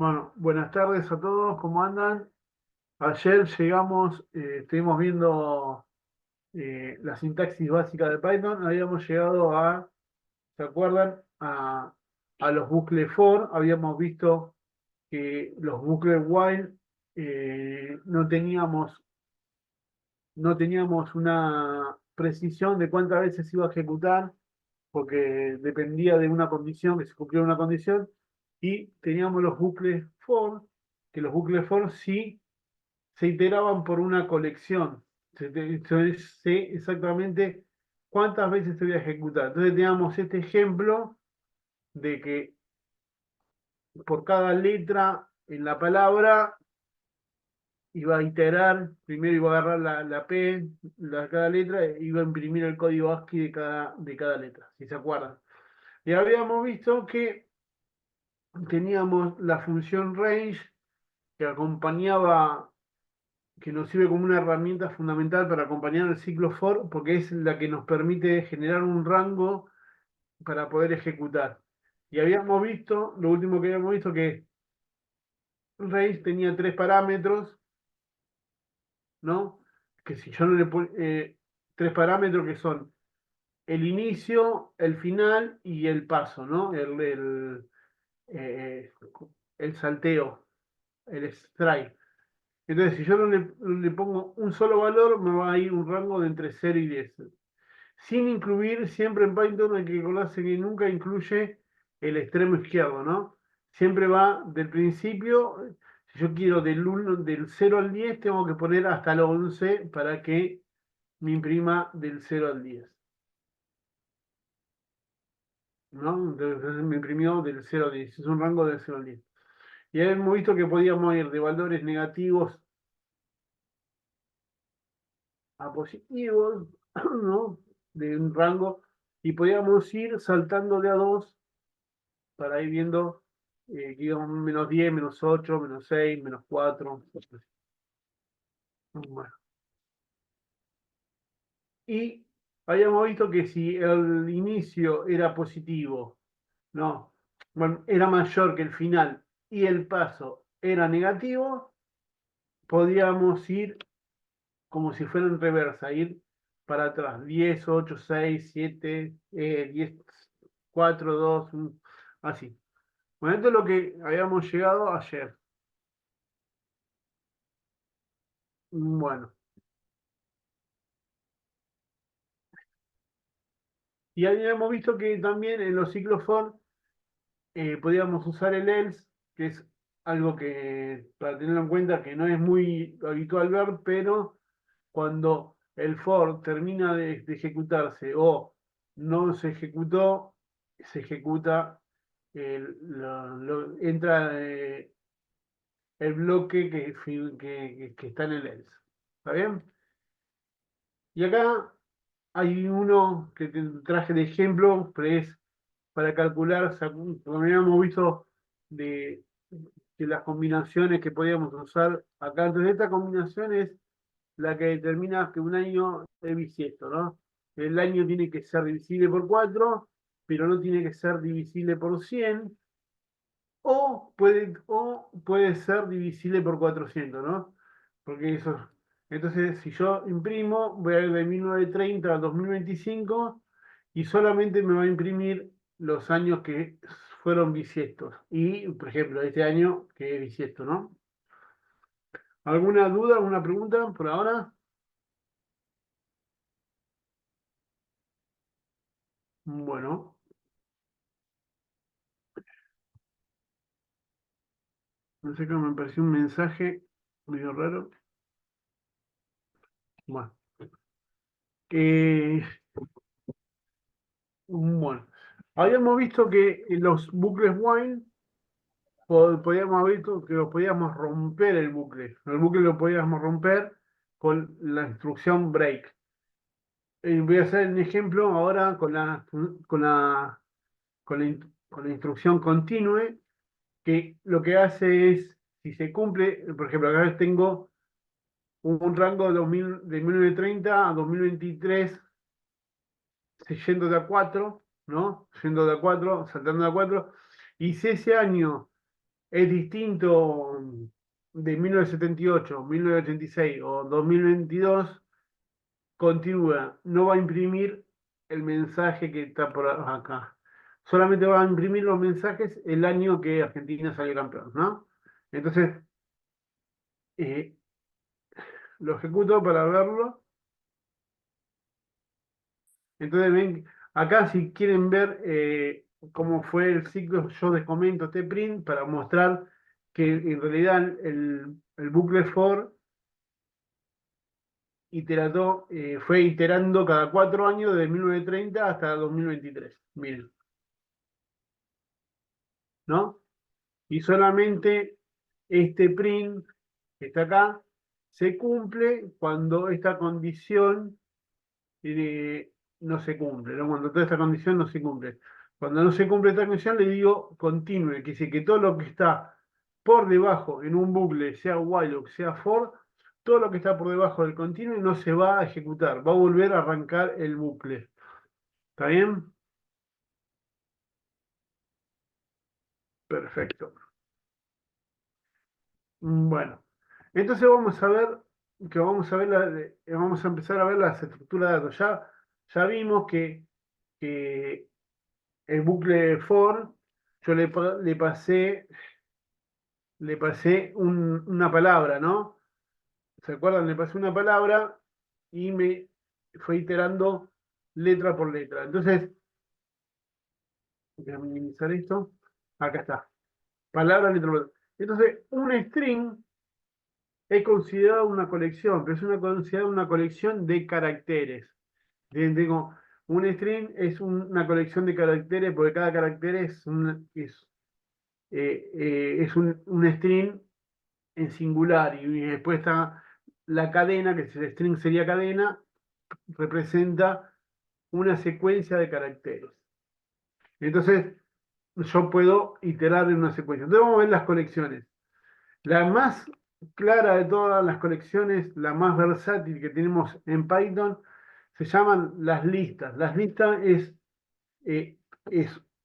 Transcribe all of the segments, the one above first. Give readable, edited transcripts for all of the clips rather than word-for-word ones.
Bueno, buenas tardes a todos, ¿cómo andan? Ayer llegamos, estuvimos viendo la sintaxis básica de Python, habíamos llegado ¿se acuerdan? A los bucles for, habíamos visto que los bucles while no teníamos una precisión de cuántas veces iba a ejecutar, porque dependía de una condición, que se cumpliera una condición, y teníamos los bucles for, que los bucles for sí se iteraban por una colección. Sé exactamente cuántas veces se voy a ejecutar. Entonces teníamos este ejemplo de que por cada letra en la palabra iba a iterar, primero iba a agarrar la P, cada letra, e iba a imprimir el código ASCII de cada letra, si se acuerdan. Y habíamos visto que teníamos la función range que acompañaba, que nos sirve como una herramienta fundamental para acompañar el ciclo for, porque es la que nos permite generar un rango para poder ejecutar. Y habíamos visto, lo último que habíamos visto, que range tenía tres parámetros, ¿no? Que si yo no le pongo tres parámetros que son el inicio, el final y el paso, ¿no? Eh, el salteo, el strike. Entonces, si yo no le pongo un solo valor, me va a ir un rango de entre 0 y 10. Sin incluir, siempre en Python hay que recordarse que nunca incluye el extremo izquierdo, ¿no? Siempre va del principio. Si yo quiero del 0 al 10, tengo que poner hasta el 11 para que me imprima del 0 al 10, ¿no? Entonces me imprimió del 0 al 10. Es un rango del 0 al 10. Y hemos visto que podíamos ir de valores negativos a positivos, ¿no? De un rango, y podíamos ir saltando de a dos para ir viendo que íbamos -10, -8, -6, -4. Bueno. Y habíamos visto que si el inicio era positivo, no, bueno, era mayor que el final y el paso era negativo, podíamos ir como si fuera en reversa, ir para atrás, 10, 8, 6, 7, 10, 4, 2, así. Bueno, esto es lo que habíamos llegado ayer. Bueno, y habíamos visto que también en los ciclos for podíamos usar el else, que es algo que, para tenerlo en cuenta, que no es muy habitual ver, pero cuando el for termina de ejecutarse o no se ejecutó, se ejecuta, entra el bloque que está en el else. ¿Está bien? Y acá hay uno que te traje de ejemplo, pero es para calcular, como habíamos visto, de, de las combinaciones que podíamos usar acá. Entonces, esta combinación es la que determina que un año es bisiesto, ¿no? El año tiene que ser divisible por 4, pero no tiene que ser divisible por 100, o puede ser divisible por 400, ¿no? Porque eso. Entonces, si yo imprimo, voy a ir de 1930 a 2025 y solamente me va a imprimir los años que fueron bisiestos. Y, por ejemplo, este año que es bisiesto, ¿no? ¿Alguna duda, alguna pregunta por ahora? Bueno, no sé cómo me pareció un mensaje medio raro. Bueno, eh, bueno. Habíamos visto que en los bucles while podíamos haber visto que lo podíamos romper el bucle. El bucle lo podíamos romper con la instrucción break. Voy a hacer un ejemplo ahora con la instrucción continue, que lo que hace es, si se cumple, por ejemplo, acá tengo un rango de 1930 a 2023, yendo de a 4, ¿no? Yendo de a 4, saltando de a 4, y si ese año es distinto de 1978, 1986 o 2022, continúa, no va a imprimir el mensaje que está por acá. Solamente va a imprimir los mensajes el año que Argentina salió campeón, ¿no? Entonces, eh, lo ejecuto para verlo. Entonces, ven, acá si quieren ver cómo fue el ciclo, yo les comento este print para mostrar que en realidad el bucle for fue iterando cada 4 años desde 1930 hasta 2023. Miren, ¿no? Y solamente este print que está acá se cumple cuando esta condición no se cumple, ¿no? Cuando toda esta condición no se cumple. Cuando no se cumple esta condición le digo continue, que dice que todo lo que está por debajo en un bucle, sea while o sea for, todo lo que está por debajo del continue no se va a ejecutar, va a volver a arrancar el bucle. ¿Está bien? Perfecto. Bueno, entonces vamos a ver que vamos a empezar a ver las estructuras de datos. Ya vimos que el bucle for, yo le pasé una palabra, ¿no? ¿Se acuerdan? Le pasé una palabra y me fue iterando letra por letra. Entonces, voy a minimizar esto. Acá está. Palabra, letra por letra. Entonces, un string es considerado una colección, pero considerada una colección de caracteres. Bien, tengo un string es una colección de caracteres, porque cada carácter es un string en singular, y después está la cadena, que si el string sería cadena, representa una secuencia de caracteres. Entonces, yo puedo iterar en una secuencia. Entonces, vamos a ver las colecciones. La más clara de todas las colecciones, la más versátil que tenemos en Python, se llaman las listas. Las listas es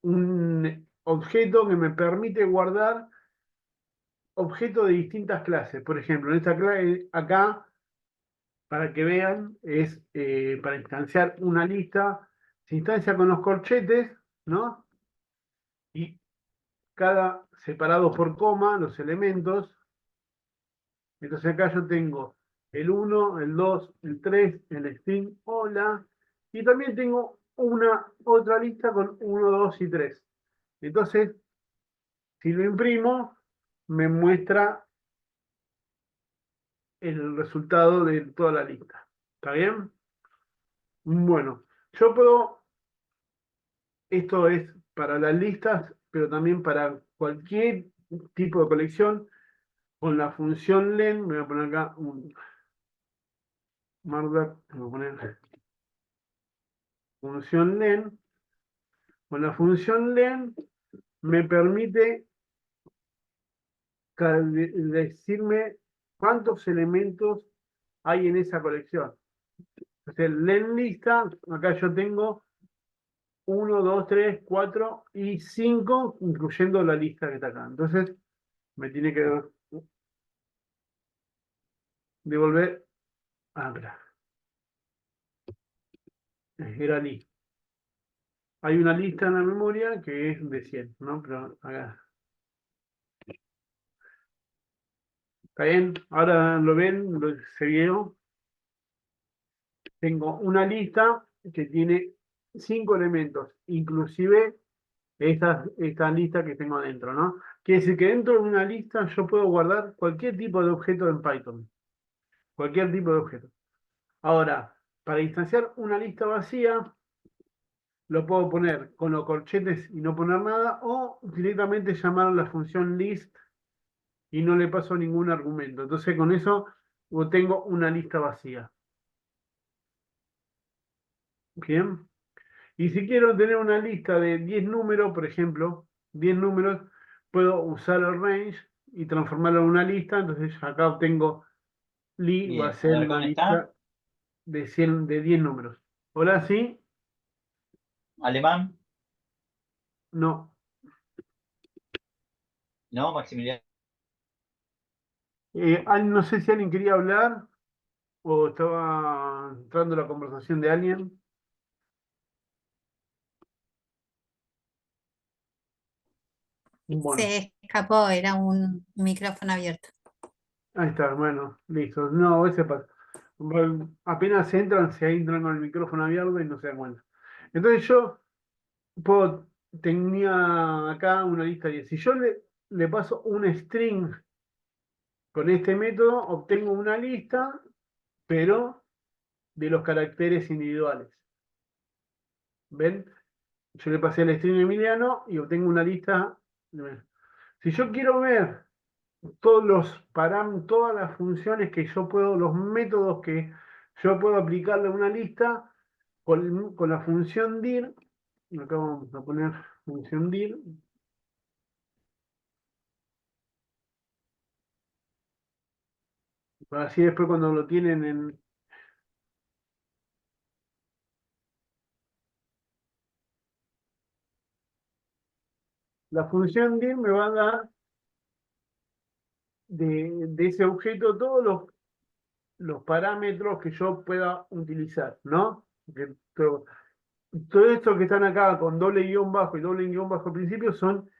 un objeto que me permite guardar objetos de distintas clases. Por ejemplo, en esta clase acá, para que vean, es para instanciar una lista, se instancia con los corchetes, ¿no? Y cada separado por coma, los elementos. Entonces acá yo tengo el 1, el 2, el 3, el string hola, y también tengo una otra lista con 1, 2 y 3. Entonces, si lo imprimo, me muestra el resultado de toda la lista. ¿Está bien? Bueno, yo puedo, esto es para las listas, pero también para cualquier tipo de colección, con la función len, me voy a poner acá un markup, voy a poner función len, con la función len me permite decirme cuántos elementos hay en esa colección. Entonces, len lista, acá yo tengo 1, 2, 3, 4 y 5, incluyendo la lista que está acá. Entonces, me tiene que devolver. Ah, espera, era lista. Hay una lista en la memoria que es de 100, ¿no? Pero acá. ¿Está bien? Ahora lo ven, se vieron. Tengo una lista que tiene 5 elementos, inclusive esta lista que tengo dentro, ¿no? Quiere decir que dentro de una lista yo puedo guardar cualquier tipo de objeto en Python. Cualquier tipo de objeto. Ahora, para instanciar una lista vacía, lo puedo poner con los corchetes y no poner nada, o directamente llamar a la función list y no le paso ningún argumento. Entonces, con eso tengo una lista vacía. Bien. Y si quiero tener una lista de 10 números, por ejemplo, 10 números, puedo usar el range y transformarlo en una lista. Entonces acá obtengo va a Bien, a ser ver, una ¿dónde está? lista de 100, de 10 números. Ahora sí, Alemán, no, No, Maximiliano. No sé si alguien quería hablar o estaba entrando la conversación de alguien. Bueno, Se escapó, era un micrófono abierto. ahí está, bueno, listo. No, ese pasa. Bueno, apenas entran, se entran con el micrófono abierto y no se dan cuenta. Entonces yo tenía acá una lista de 10. Si yo le paso un string con este método, obtengo una lista, pero de los caracteres individuales. ¿Ven? Yo le pasé el string Emiliano y obtengo una lista. Si yo quiero ver todos los parámetros, todas las funciones que yo puedo, los métodos que yo puedo aplicarle a una lista, con la función dir, acá vamos a poner función dir, así después cuando lo tienen en... La función dir me va a dar de ese objeto todos los parámetros que yo pueda utilizar, ¿no? Todo esto que están acá con doble guión bajo y doble guión bajo al principio son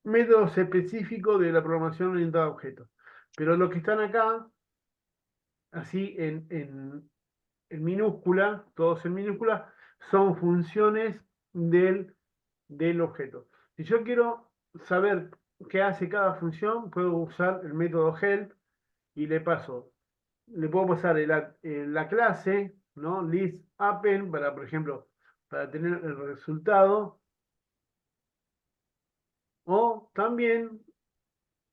métodos específicos de la programación orientada a objetos. Pero los que están acá, así en minúscula, todos en minúscula, son funciones del objeto. Si yo quiero saber qué hace cada función, puedo usar el método help y le puedo pasar la clase, ¿no? List append para, por ejemplo, para tener el resultado. O también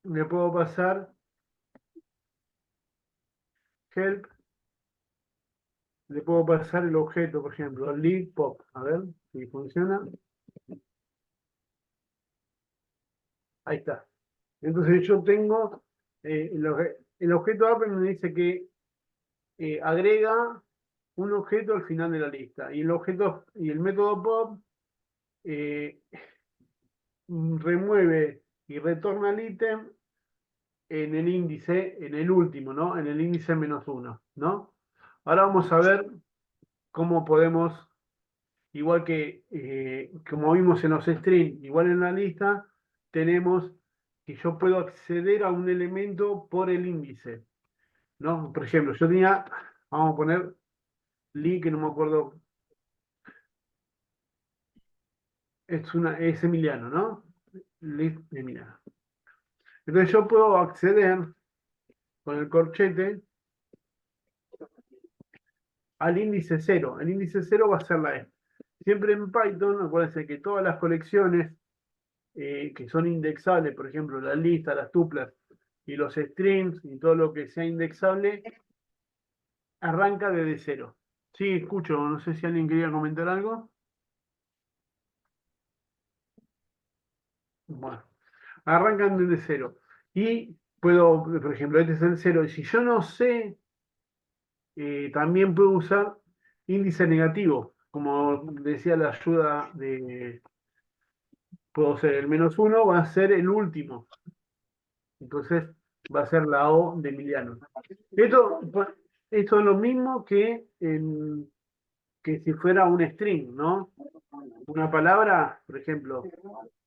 le puedo pasar help, le puedo pasar el objeto, por ejemplo, lead pop. A ver si funciona. Ahí está. Entonces yo tengo el objeto append me dice que agrega un objeto al final de la lista. Y el método pop eh, remueve y retorna el ítem en el índice, en el último, ¿no? En el índice -1, ¿no? Ahora vamos a ver cómo podemos, igual que como vimos en los strings, igual en la lista, tenemos que yo puedo acceder a un elemento por el índice, ¿no? Por ejemplo, yo tenía, vamos a poner li, que no me acuerdo, es Emiliano, ¿no? Li Emiliano. Entonces yo puedo acceder con el corchete al índice 0. El índice 0 va a ser la E. Siempre en Python, acuérdense que todas las colecciones que son indexables, por ejemplo, las listas, las tuplas y los strings y todo lo que sea indexable, arranca desde 0. Sí, escucho, no sé si alguien quería comentar algo. Bueno, arrancan desde 0. Y puedo, por ejemplo, este es el 0. Y si yo no sé, también puedo usar índice negativo. Como decía la ayuda de, puedo ser el -1, va a ser el último. Entonces va a ser la O de Emiliano. Esto es lo mismo que si fuera un string, ¿no? Una palabra, por ejemplo,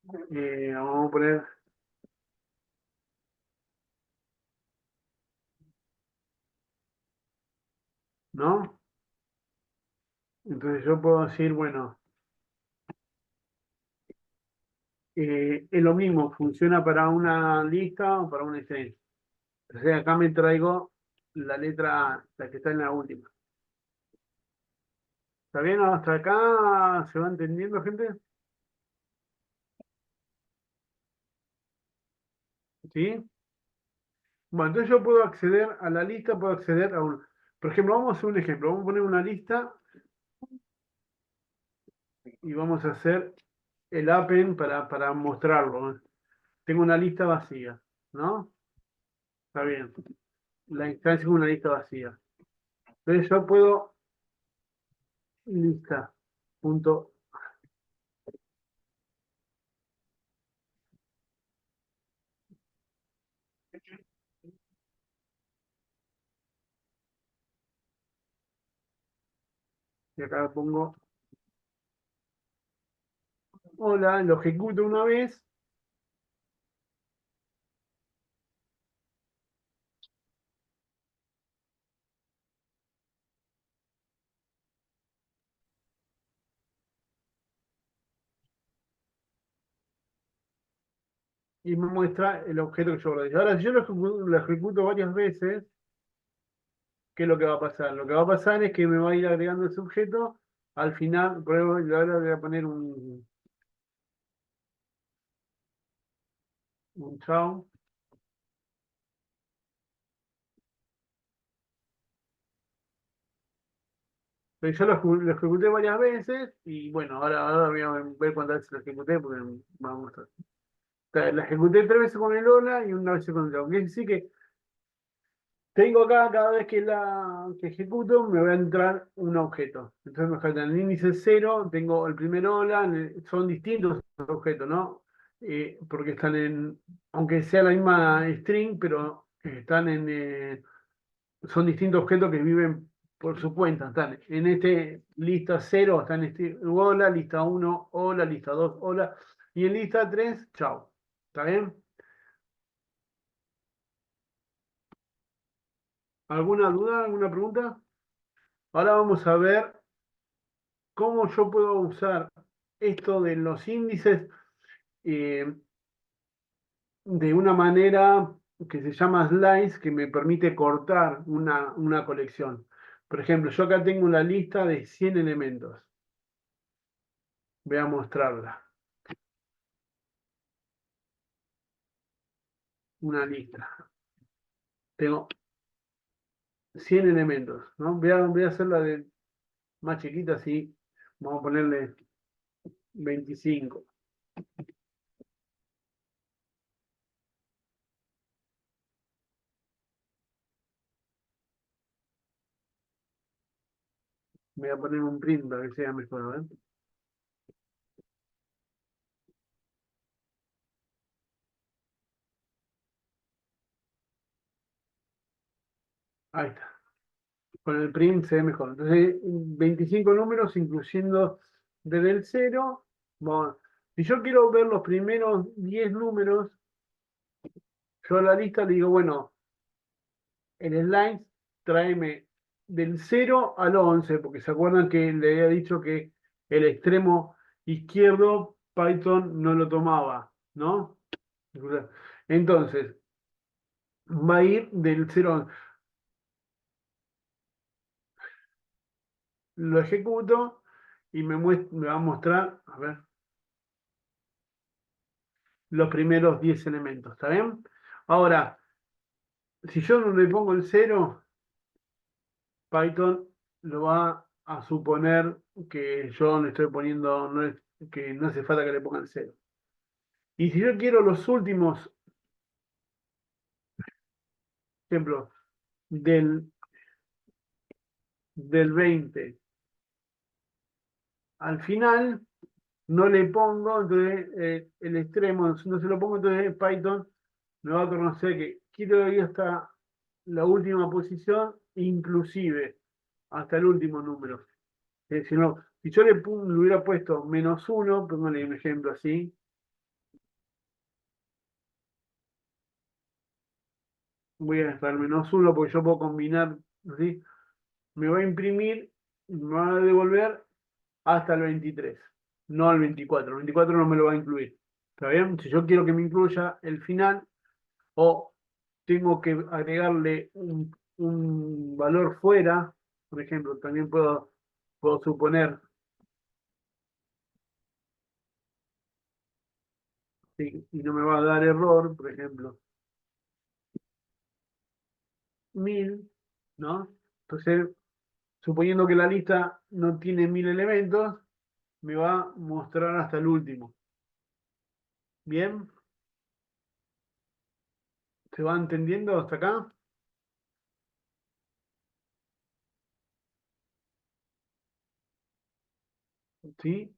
vamos a poner, ¿no? Entonces yo puedo decir, bueno, es lo mismo, funciona para una lista o para un string. O sea, acá me traigo la letra A, la que está en la última. ¿Está bien? ¿Hasta acá se va entendiendo, gente? ¿Sí? Bueno, entonces yo puedo acceder a la lista, puedo acceder a un... Por ejemplo, vamos a hacer un ejemplo. Vamos a poner una lista y vamos a hacer el append para mostrarlo, ¿eh? Tengo una lista vacía, ¿no? Está bien. La instancia es una lista vacía. Entonces yo puedo lista punto Y acá pongo hola, lo ejecuto una vez y me muestra el objeto que yo guardé. Ahora, si yo lo ejecuto varias veces, ¿qué es lo que va a pasar? Lo que va a pasar es que me va a ir agregando ese objeto. Al final, pruebo y ahora voy a poner un chao. Pero yo lo ejecuté varias veces y bueno, ahora voy a ver cuántas veces lo ejecuté porque vamos a mostrar. O sea, la ejecuté 3 veces con el hola y una vez con el chao. Quiere decir que tengo acá, cada vez que ejecuto, me va a entrar un objeto. Entonces me falta en el índice cero, tengo el primer hola, son distintos objetos, ¿no? Porque están aunque sea la misma string, pero están son distintos objetos que viven por su cuenta. Están en este lista cero, están este hola, lista uno hola, lista 2 hola, y en lista 3 chao. ¿Está bien? ¿Alguna duda, alguna pregunta? Ahora vamos a ver cómo yo puedo usar esto de los índices eh, de una manera que se llama slice, que me permite cortar una colección. Por ejemplo, yo acá tengo una lista de 100 elementos. Voy a mostrarla. Una lista. Tengo 100 elementos, ¿no? Voy a hacerla de más chiquita, así. Vamos a ponerle 25. Voy a poner un print para que sea mejor, ¿eh? Ahí está. Con el print se ve mejor. Entonces, 25 números, incluyendo desde el cero. Bueno, si yo quiero ver los primeros 10 números, yo a la lista le digo, bueno, el slice, tráeme del cero al 11 porque se acuerdan que le había dicho que el extremo izquierdo Python no lo tomaba, ¿no? Entonces, va a ir del cero al 11. Lo ejecuto y me va a mostrar, a ver, los primeros 10 elementos, ¿está bien? Ahora, si yo no le pongo el cero, Python lo va a suponer que yo le estoy poniendo, que no hace falta que le ponga el cero. Y si yo quiero los últimos, ejemplo, del, del 20 al final, no le pongo, entonces el extremo, no se lo pongo, entonces Python me va a conocer que quiero ir hasta la última posición, inclusive hasta el último número. Si, no, si yo le hubiera puesto -1, póngale un ejemplo así, voy a estar -1 porque yo puedo combinar, ¿sí? Me va a imprimir, me va a devolver hasta el 23, no al 24. El 24 no me lo va a incluir. ¿Está bien? Si yo quiero que me incluya el final o tengo que agregarle un valor fuera, por ejemplo, también puedo suponer, ¿sí? Y no me va a dar error, por ejemplo, 1000, ¿no? Entonces, suponiendo que la lista no tiene 1000 elementos, me va a mostrar hasta el último. ¿Bien? ¿Se va entendiendo hasta acá? ¿Sí?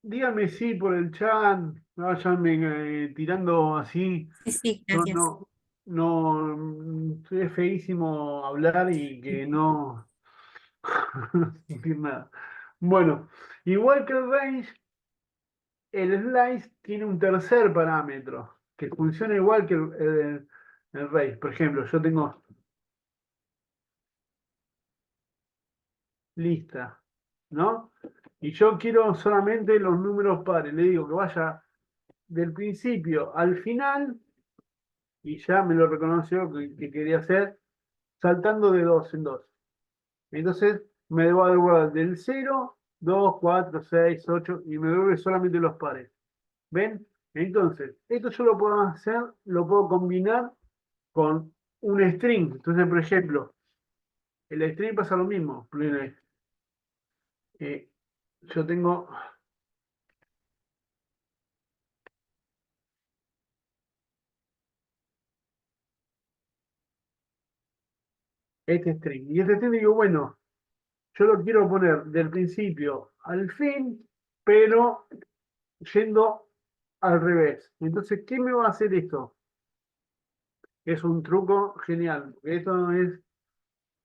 Dígame sí por el chat. no vayan tirando así. Sí, sí, Yo gracias. es feísimo hablar y que no no sentir nada. Bueno, igual que el range, el slice tiene un tercer parámetro que funciona igual que el range. Por ejemplo, yo tengo lista, ¿no? Y yo quiero solamente los números pares. Le digo que vaya del principio al final, y ya me lo reconoció que quería hacer, saltando de dos en dos. Entonces me debo devolver del 0, 2, 4, 6, 8 y me devuelve solamente los pares. ¿Ven? Entonces, esto yo lo puedo hacer, lo puedo combinar con un string. Entonces, por ejemplo, el string pasa lo mismo. Eh, yo tengo este string. Y este string digo, bueno, yo lo quiero poner del principio al fin, pero yendo al revés. Entonces, ¿qué me va a hacer esto? Es un truco genial. Esto es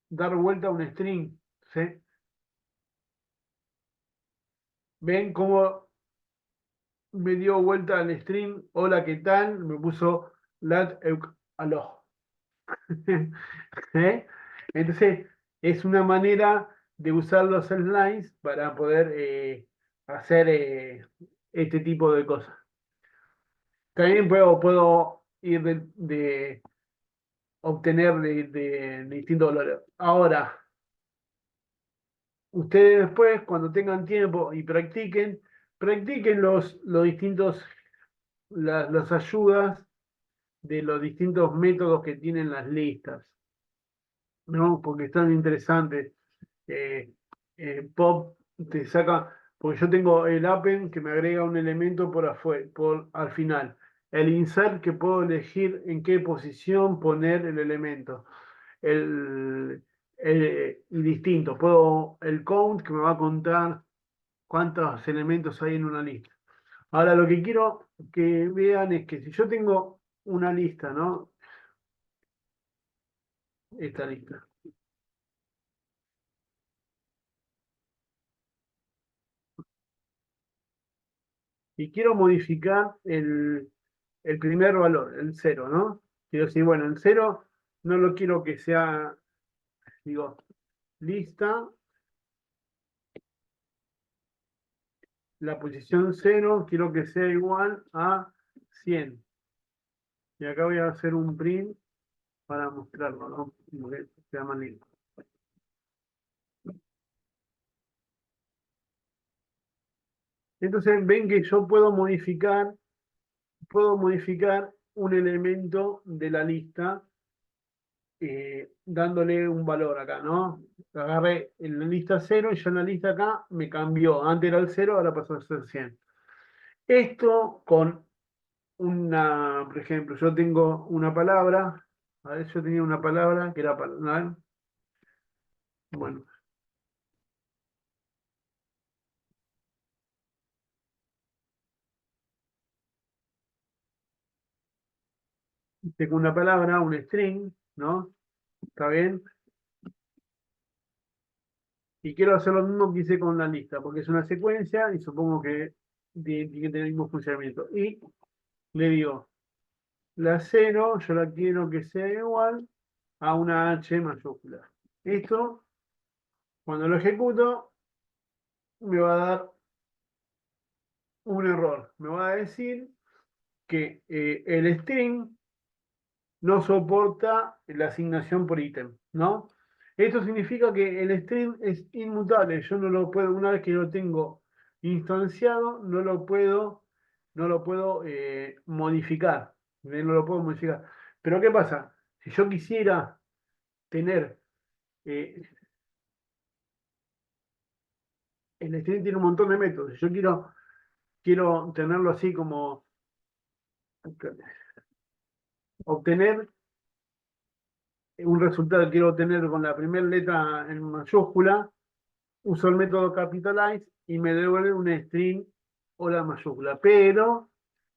dar vuelta a un string. ¿Sí? ¿Ven cómo me dio vuelta al string? Hola, ¿qué tal? Me puso lat aló. ¿Eh? Entonces, es una manera de usar los slides para poder hacer este tipo de cosas. También puedo ir de obtener de distintos valores. Ahora, ustedes después, cuando tengan tiempo y practiquen los distintos, las ayudas de los distintos métodos que tienen las listas, ¿no? Porque están interesantes. Eh, Pop te saca, porque yo tengo el append que me agrega un elemento por afuera, al final. El insert que puedo elegir en qué posición poner el elemento. El, y distinto, el count que me va a contar cuántos elementos hay en una lista. Ahora lo que quiero que vean es que si yo tengo una lista, ¿no? Esta lista. Y quiero modificar el primer valor, el cero, ¿no? Quiero decir, bueno, el cero no lo quiero que sea, digo, lista, la posición cero quiero que sea igual a 100. Y acá voy a hacer un print para mostrarlo, ¿no? Porque queda más lindo. Entonces ven que yo puedo modificar un elemento de la lista dándole un valor acá, ¿no? Agarré en la lista cero y ya en la lista acá me cambió. Antes era el cero, ahora pasó a ser 100. Esto con por ejemplo, yo tengo una palabra, a ver, yo tenía una palabra que era para, bueno, tengo una palabra, un string, ¿no? ¿Está bien? Y quiero hacer lo mismo que hice con la lista, porque es una secuencia y supongo que tiene que tener el mismo funcionamiento. Y le digo, la cero yo la quiero que sea igual a una H mayúscula. Esto, cuando lo ejecuto, me va a dar un error. Me va a decir que el string no soporta la asignación por ítem, ¿no? Esto significa que el string es inmutable. Yo no lo puedo, una vez que lo tengo instanciado, no lo puedo modificar. No lo puedo modificar. Pero ¿qué pasa? Si yo quisiera tener, eh, el string tiene un montón de métodos. Si yo quiero tenerlo así como obtener un resultado que quiero obtener con la primera letra en mayúscula, uso el método capitalize y me devuelve un string o la mayúscula. Pero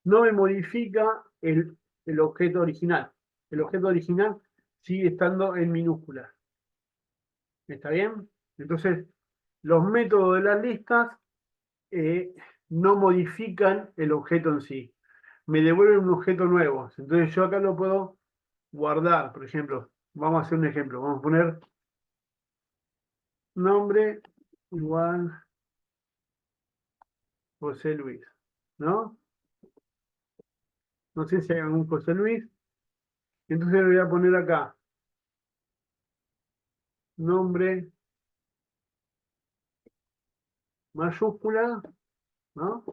no me modifica el objeto original. El objeto original sigue estando en minúsculas. ¿Está bien? Entonces, los métodos de las listas eh, no modifican el objeto en sí. Me devuelven un objeto nuevo. Entonces yo acá lo puedo guardar. Por ejemplo, vamos a hacer un ejemplo. Vamos a poner nombre igual José Luis. ¿No? No sé si hay algún José Luis. Entonces le voy a poner acá nombre mayúscula, ¿no?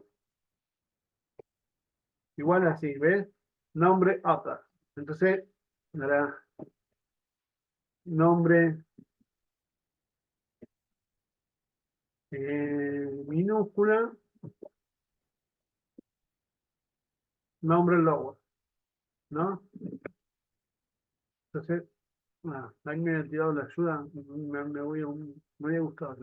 Igual así, ¿ves? Nombre upper. Entonces, ahora, nombre minúscula, nombre lower, ¿no? Entonces, ahí me ha tirado la ayuda, me había gustado.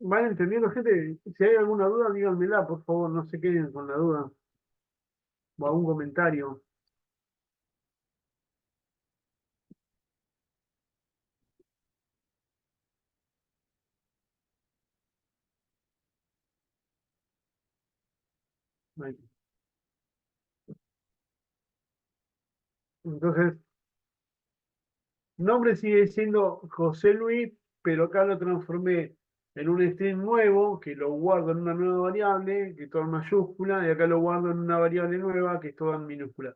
¿Van entendiendo, gente? Si hay alguna duda, díganmela, por favor, no se queden con la duda. O algún comentario. Ahí. Entonces, nombre sigue siendo José Luis, pero acá lo transformé en un string nuevo, que lo guardo en una nueva variable, que es todo en mayúscula, y acá lo guardo en una variable nueva, que es todo en minúscula.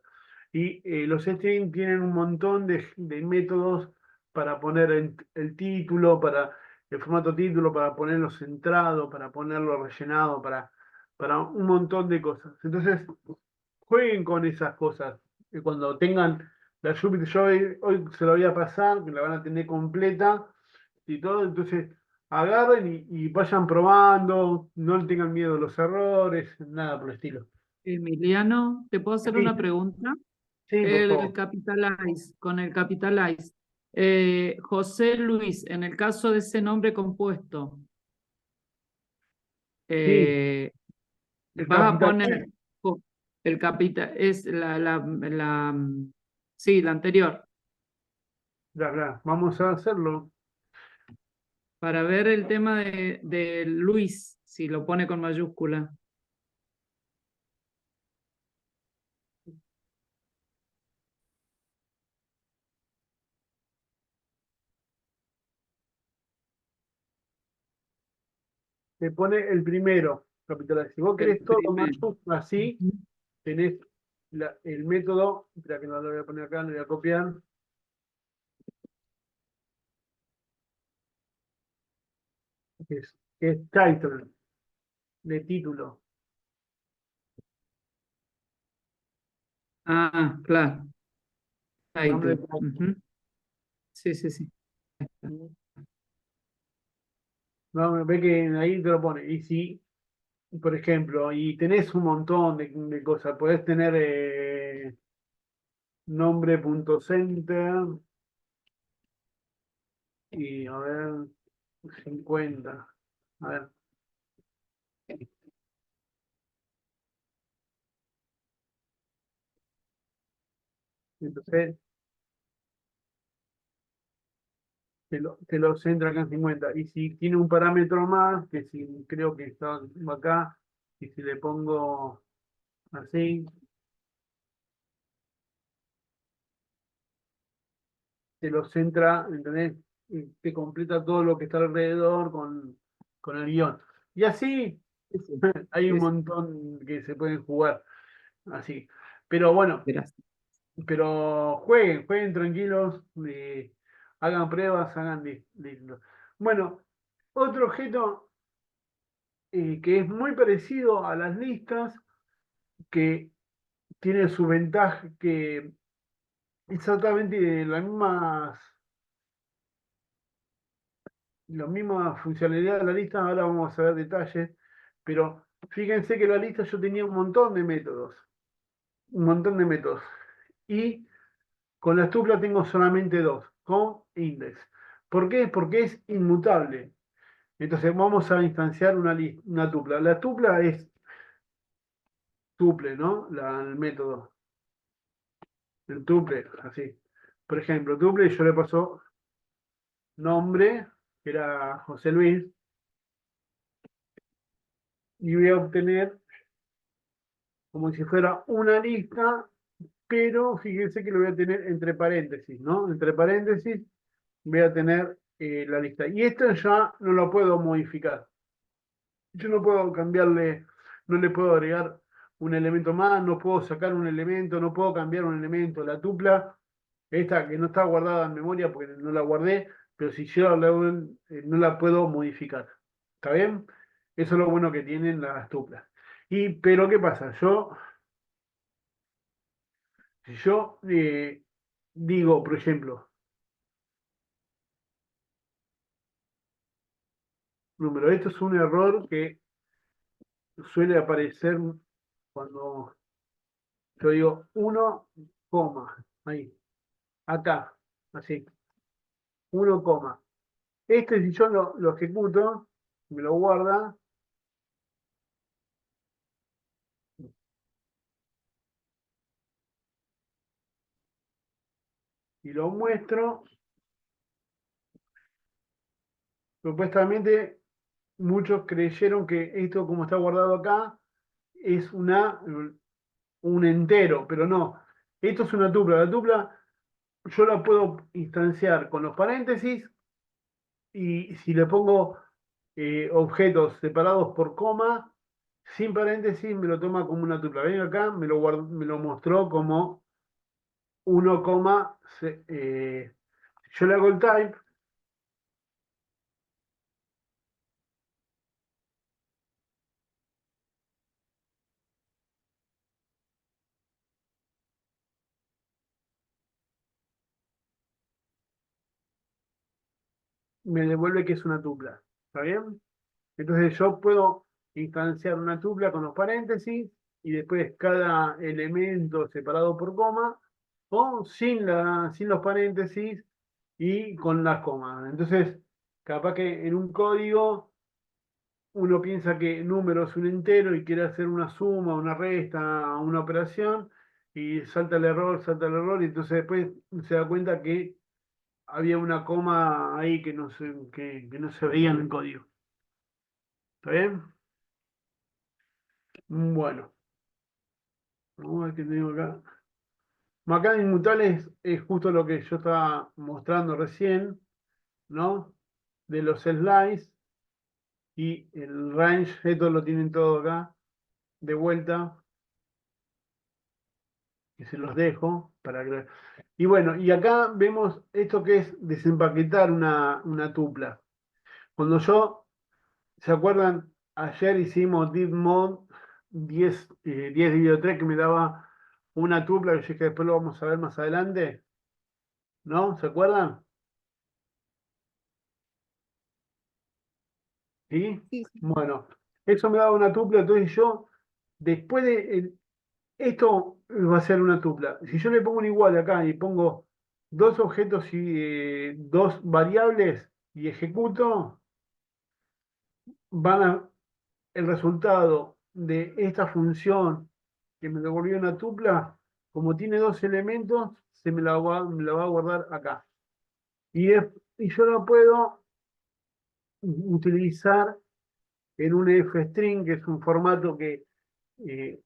Y los strings tienen un montón de métodos para poner el título, para el formato título, para ponerlo centrado, para ponerlo rellenado, para un montón de cosas. Entonces, jueguen con esas cosas. Y cuando tengan la Jupyter, yo hoy se la voy a pasar, que la van a tener completa y todo, entonces agarren y vayan probando, no le tengan miedo a los errores, nada por el estilo. Emiliano, ¿te puedo hacer una Sí, pregunta? sí, por El favor. capitalize, con el capitalize. José Luis, en el caso de ese nombre compuesto, Sí, eh, el vas a capital. poner el capital, es sí, la anterior, Vamos a hacerlo. para ver el tema de Luis, si lo pone con mayúscula. Se pone el primero, capital. Si vos El querés todo primero. mayúscula así, Ujú. tenés el método, espera que no lo voy a poner acá, lo voy a copiar, que es title, de título. Ah, claro, Nombre de title. title. Ujú. Sí, sí, sí. No, ve que ahí te lo pone. Y si, por ejemplo, y tenés un montón de cosas, podés tener nombre.center y a ver, 50. A ver, entonces te lo centra acá en 50. Y si tiene un parámetro más, que si creo que está acá, y si le pongo así, te lo centra, ¿entendés? Y te completa todo lo que está alrededor con el guión. Y así Sí, sí. hay un Sí, sí. montón que se pueden jugar así. Pero bueno, Gracias. pero jueguen tranquilos, hagan pruebas, hagan listo. Bueno, otro objeto que es muy parecido a las listas, que tiene su ventaja, que exactamente la misma funcionalidad de la lista, ahora vamos a ver detalles, pero Fíjense que en la lista yo tenía un montón de métodos. Un montón de métodos. Y con la tupla tengo solamente dos, con index. ¿Por qué? Porque es inmutable. Entonces vamos a instanciar una tupla. La tupla es tuple, ¿no? El método. El tuple, así. Por ejemplo, tuple, yo le paso nombre, que era José Luis, y voy a obtener como si fuera una lista, pero fíjense que lo voy a tener entre paréntesis, ¿no? Entre paréntesis voy a tener la lista. Y esto ya no lo puedo modificar. Yo no puedo cambiarle, no le puedo agregar un elemento más, no puedo sacar un elemento, no puedo cambiar un elemento. La tupla, esta que no está guardada en memoria porque no la guardé, pero si yo la hago, no la puedo modificar. ¿Está bien? Eso es lo bueno que tienen las tuplas. Pero ¿qué pasa? Si yo digo, por ejemplo, número, esto es un error que suele aparecer cuando yo digo 1, ahí, acá, así, 1, este si yo lo ejecuto, me lo guarda, y lo muestro, supuestamente muchos creyeron que esto como está guardado acá es un entero, pero no, esto es una tupla, la tupla yo la puedo instanciar con los paréntesis y si le pongo objetos separados por coma, sin paréntesis, me lo toma como una tupla. Ven acá, me lo mostró como 1, yo le hago el type, me devuelve que es una tupla. ¿Está bien? Entonces yo puedo instanciar una tupla con los paréntesis y después cada elemento separado por coma o sin los paréntesis y con las comas. Entonces, capaz que en un código uno piensa que número es un entero y quiere hacer una suma, una resta, una operación y salta el error y entonces después se da cuenta que había una coma ahí que no se veía en el código. ¿Está bien? Bueno, vamos a ver qué tengo acá. Acá en inmutables es justo lo que yo estaba mostrando recién, ¿no? De los slices y el range, esto lo tienen todo acá, de vuelta, que se los dejo para que... Y bueno, y acá vemos esto que es desempaquetar una tupla. Cuando ¿se acuerdan? Ayer hicimos dipmod 10 dividido 3 que me daba una tupla, que yo dije que después lo vamos a ver más adelante, ¿no? ¿Se acuerdan? ¿Sí? Sí, sí. Bueno, eso me daba una tupla, entonces yo, después esto va a ser una tupla. Si yo le pongo un igual acá y pongo dos objetos y dos variables y ejecuto, van a, el resultado de esta función que me devolvió una tupla, como tiene dos elementos, me la va a guardar acá. Y yo la puedo utilizar en un fstring, que es un formato eh,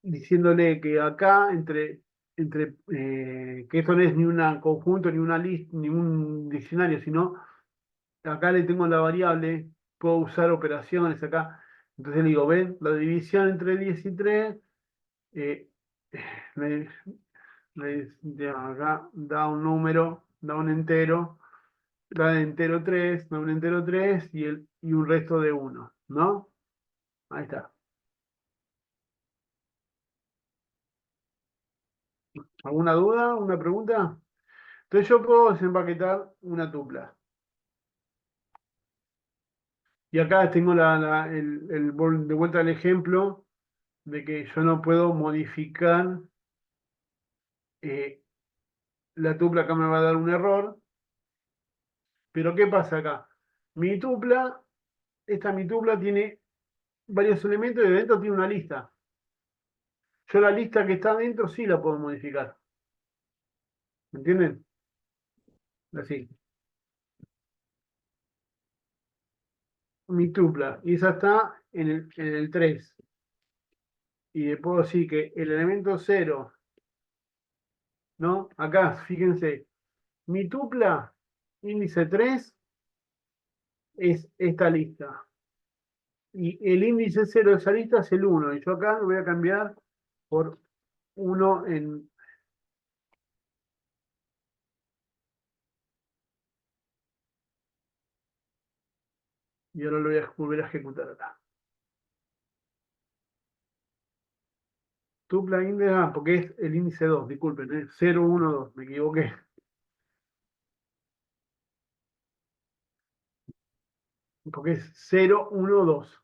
diciéndole que acá, que esto no es ni un conjunto, ni una lista, ni un diccionario, sino acá le tengo la variable, puedo usar operaciones acá. Entonces le digo, ven, la división entre 10 y 3, eh, le, acá da un número, da un entero, da entero 3, da un entero 3 y un resto de 1, ¿no? Ahí está. ¿Alguna duda? ¿Una pregunta? Entonces yo puedo desempaquetar una tupla. Y acá tengo de vuelta el ejemplo de que yo no puedo modificar eh, la tupla, acá me va a dar un error. Pero ¿qué pasa acá? Mi tupla, mi tupla tiene varios elementos y dentro tiene una lista. Yo la lista que está dentro sí la puedo modificar. ¿Me entienden? Así. Mi tupla. Y esa está en el 3. Y le puedo decir que el elemento 0, ¿no? Acá, fíjense, mi tupla, índice 3, es esta lista. Y el índice 0 de esa lista es el 1. Y yo acá lo voy a cambiar por 1 en... Y ahora lo voy a volver a ejecutar acá. Tupla índice, porque es el índice 2, disculpen, 0, 1, 2, me equivoqué. Porque es 0, 1, 2.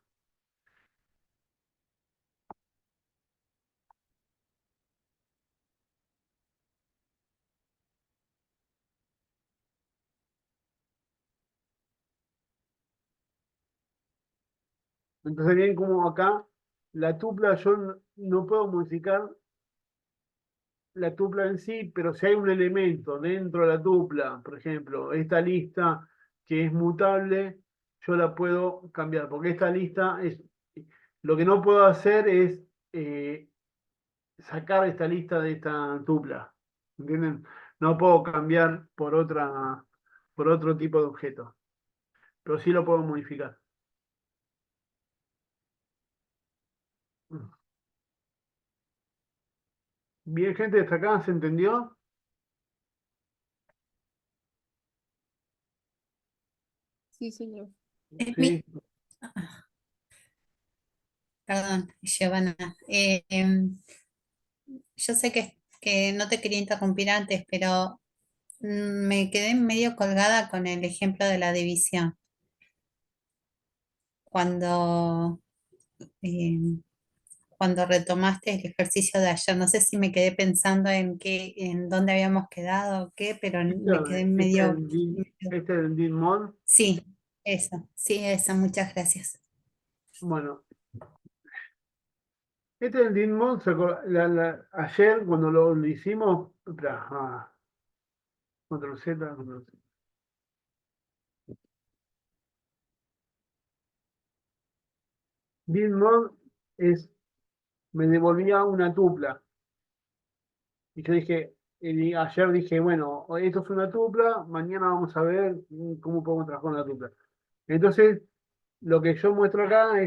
Entonces, bien como acá, la tupla, yo no puedo modificar la tupla en sí, pero si hay un elemento dentro de la tupla, por ejemplo, esta lista que es mutable, yo la puedo cambiar, porque esta lista es, lo que no puedo hacer es sacar esta lista de esta tupla, ¿entienden? No puedo cambiar por otro tipo de objeto, pero sí lo puedo modificar. Bien, gente, hasta acá, ¿se entendió? Sí, señor. Es Sí. perdón, Giovanna. Yo sé que no te quería interrumpir antes, pero me quedé medio colgada con el ejemplo de la división. Cuando, eh, cuando retomaste el ejercicio de ayer, no sé si me quedé pensando en dónde habíamos quedado o qué, pero me quedé medio. Este es el DIN Sí, eso, muchas gracias. Bueno, este es el DIN ayer cuando lo hicimos, espera, control Z, control Z. DIN me devolvía una tupla. Y yo dije, ayer dije, bueno, esto es una tupla, mañana vamos a ver cómo podemos trabajar con la tupla. Entonces, lo que yo muestro acá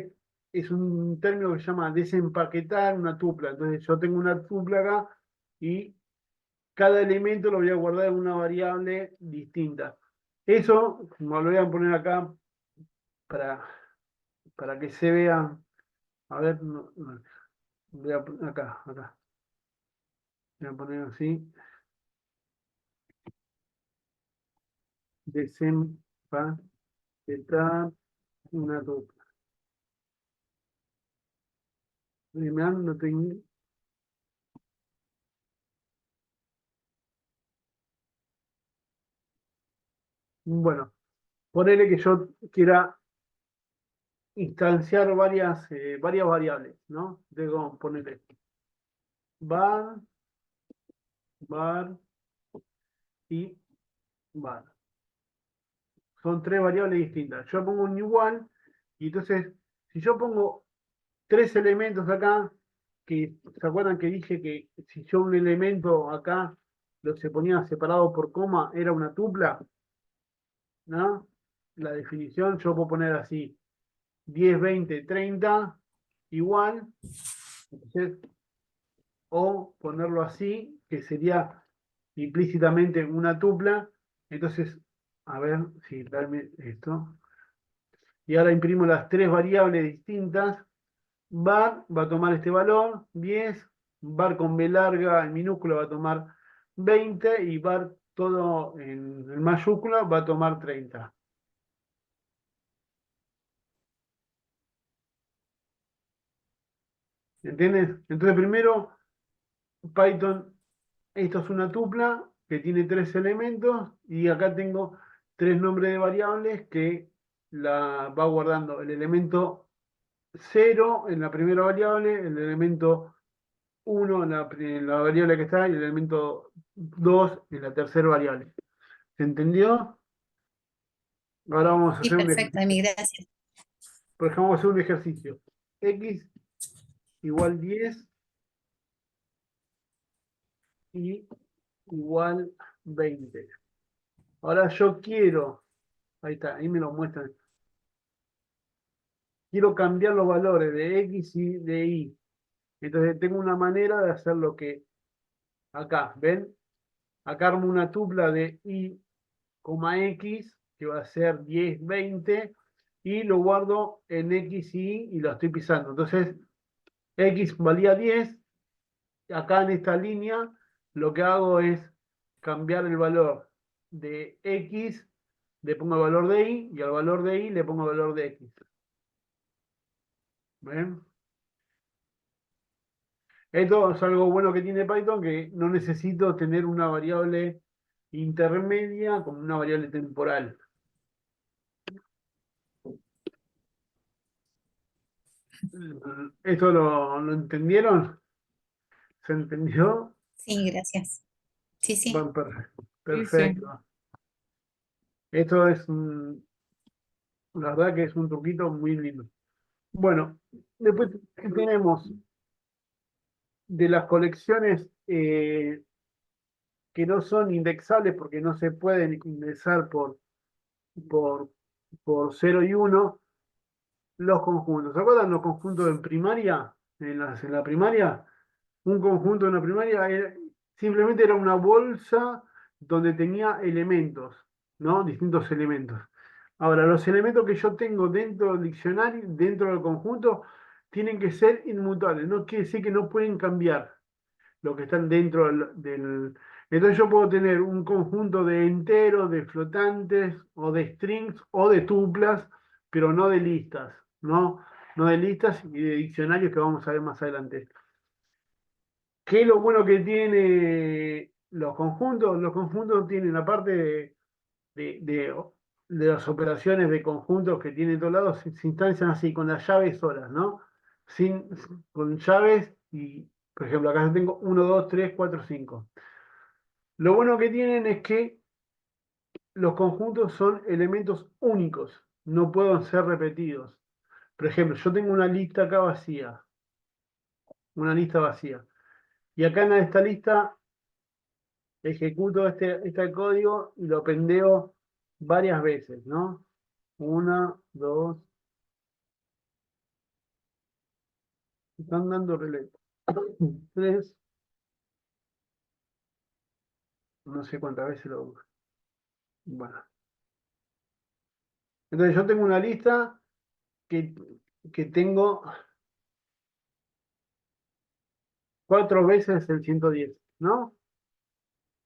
es un término que se llama desempaquetar una tupla. Entonces, yo tengo una tupla acá y cada elemento lo voy a guardar en una variable distinta. Eso me lo voy a poner acá para, para que se vea. A ver, voy a poner acá. Voy a poner así. Desempaquetar una tupla. No tengo. Bueno, ponele que yo quiera instanciar varias variables, ¿no? Debo ponerle var, var y var. Son tres variables distintas. Yo pongo un igual y entonces, si yo pongo tres elementos acá, que se acuerdan que dije que si yo un elemento acá lo se ponía separado por coma, era una tupla, ¿no? La definición yo puedo poner así, 10, 20, 30, igual, entonces, o ponerlo así, que sería implícitamente una tupla. Entonces, a ver si darme esto. Y ahora imprimo las tres variables distintas. Var va a tomar este valor, 10. Var con B larga en minúscula va a tomar 20. Y var todo en mayúscula va a tomar 30. ¿Entiendes? Entonces primero, Python, esto es una tupla que tiene 3 elementos y acá tengo 3 nombres de variables que la va guardando el elemento 0 en la primera variable, el elemento 1 en la variable que está y el elemento 2 en la tercera variable. ¿Se entendió? Ahora vamos a Sí, hacer un perfecto, ejercicio. Emi, gracias. Por ejemplo, vamos a hacer un ejercicio. X igual 10 y igual 20. Ahora yo quiero, ahí está, ahí me lo muestran. Quiero cambiar los valores de X y de Y. Entonces tengo una manera de hacer lo que acá, ¿ven? Acá armo una tupla de Y, X, que va a ser 10, 20, y lo guardo en X y Y y lo estoy pisando. Entonces, X valía 10, acá en esta línea lo que hago es cambiar el valor de X, le pongo el valor de Y, y al valor de Y le pongo el valor de X. ¿Ven? Esto es algo bueno que tiene Python, que no necesito tener una variable intermedia como una variable temporal. ¿Esto lo entendieron? ¿Se entendió? Sí, gracias. Sí, sí. Bueno, Sí, perfecto. Esto es, la verdad que es un truquito muy lindo. Bueno, después tenemos de las colecciones que no son indexables porque no se pueden indexar por, por 0 y 1, los conjuntos. ¿Se acuerdan los conjuntos en primaria? En la primaria, un conjunto en la primaria simplemente era una bolsa donde tenía elementos, ¿no? Distintos elementos. Ahora, los elementos que yo tengo dentro del diccionario, dentro del conjunto, tienen que ser inmutables. No quiere decir que no pueden cambiar lo que están dentro Entonces yo puedo tener un conjunto de enteros, de flotantes, o de strings, o de tuplas, pero no de listas, ¿no? No de listas y de diccionarios que vamos a ver más adelante. ¿Qué es lo bueno que tiene los conjuntos? Los conjuntos tienen, aparte de, de- de las operaciones de conjuntos que tienen todos lados, se instancian así, con las llaves solas, ¿no? Sin, con llaves y, por ejemplo, acá yo tengo 1, 2, 3, 4, 5. Lo bueno que tienen es que los conjuntos son elementos únicos, no pueden ser repetidos. Por ejemplo, yo tengo una lista acá vacía, una lista vacía. Y acá en esta lista ejecuto este código y lo pendeo varias veces, ¿no? 1, 2, están dando relé. 3, no sé cuántas veces lo... Bueno. Entonces yo tengo una lista que, que tengo 4 veces el 110, ¿no?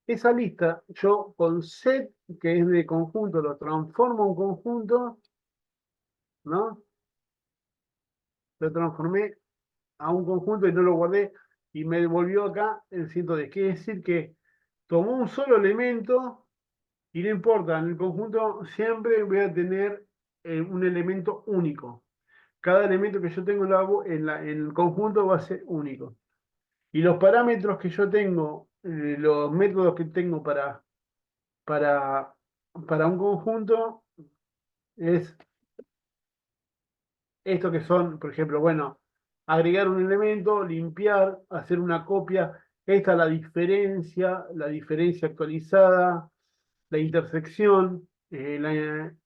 Esa lista, yo con set, que es de conjunto, lo transformo en conjunto, ¿no? Lo transformé a un conjunto y no lo guardé y me devolvió acá el 110. Quiere decir que tomó un solo elemento y no importa, en el conjunto siempre voy a tener un elemento único. Cada elemento que yo tengo en el conjunto va a ser único. Y los parámetros que yo tengo, los métodos que tengo para, para un conjunto, es esto que son, por ejemplo, bueno, agregar un elemento, limpiar, hacer una copia. Esta es la diferencia actualizada, la intersección,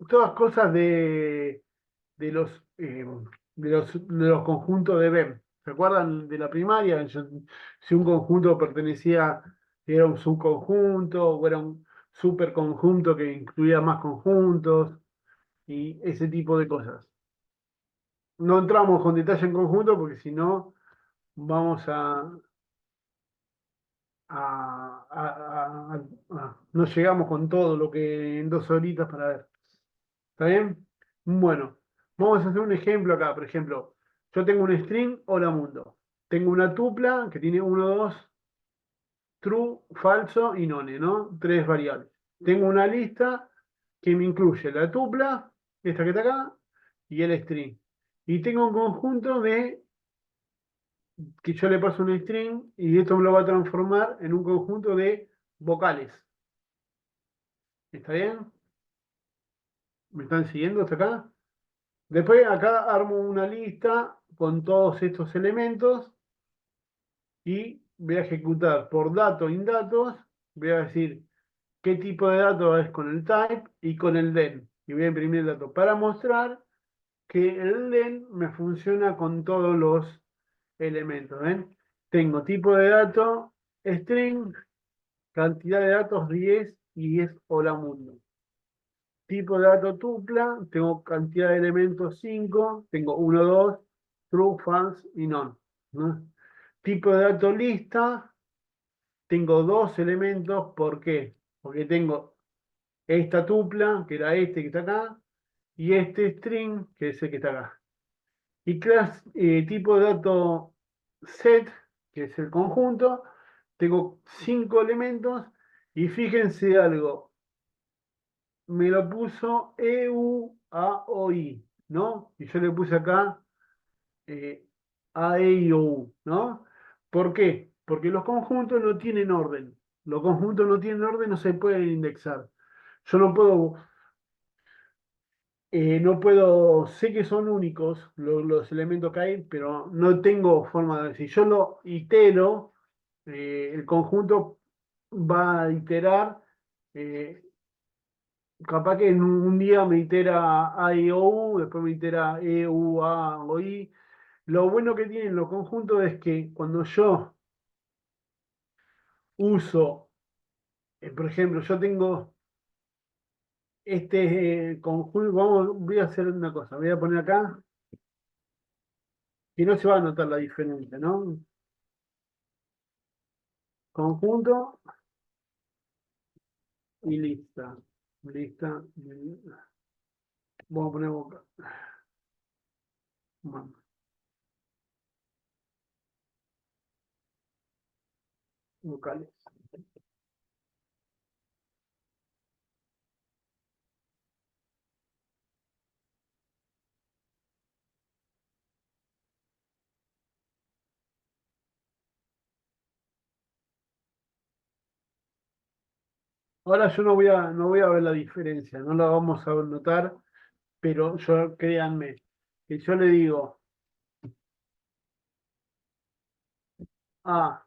todas cosas de de los conjuntos de Venn. ¿Se acuerdan de la primaria? Si un conjunto pertenecía, era un subconjunto, o era un superconjunto que incluía más conjuntos, y ese tipo de cosas. No entramos con detalle en conjunto porque si no vamos no llegamos con todo lo que en 2 horitas para ver. ¿Está bien? Bueno, vamos a hacer un ejemplo acá. Por ejemplo, yo tengo un string hola mundo. tengo una tupla que tiene 1, 2, true, falso y none, ¿no? 3 variables. Tengo una lista que me incluye la tupla, esta que está acá, y el string. Y tengo un conjunto de que yo le paso un string y esto me lo va a transformar en un conjunto de vocales. ¿Está bien? ¿Me están siguiendo hasta acá? Después acá armo una lista con todos estos elementos y voy a ejecutar por dato in datos, voy a decir qué tipo de dato es con el type y con el len. Y voy a imprimir el dato para mostrar que el len me funciona con todos los elementos. ¿Ven? Tengo tipo de dato string, cantidad de datos 10 y es hola mundo. Tipo de dato tupla, tengo cantidad de elementos 5, tengo 1, 2, true, false y none, ¿no? Tipo de dato lista, tengo 2 elementos, ¿por qué? Porque tengo esta tupla, que era este que está acá, y este string, que es el que está acá. Y tipo de dato set, que es el conjunto, tengo 5 elementos, y fíjense algo, me lo puso EUAOI, ¿no? Y yo le puse acá A, E, I, O, U, ¿no? ¿Por qué? Porque los conjuntos no tienen orden. Los conjuntos no tienen orden, no se pueden indexar. Yo no puedo, sé que son únicos los elementos que hay, pero no tengo forma de decir. Yo lo itero, el conjunto va a iterar. eh, Capaz que en un día me itera A, I, O, U, después me itera E, U, A, O, I. Lo bueno que tienen los conjuntos es que cuando yo uso, por ejemplo, yo tengo este conjunto, voy a hacer una cosa, voy a poner acá, y no se va a notar la diferencia, ¿no? Conjunto y lista. Lista. Vamos a poner bueno, vocales. Ahora yo no voy a ver la diferencia, no la vamos a notar, pero yo créanme, que yo le digo A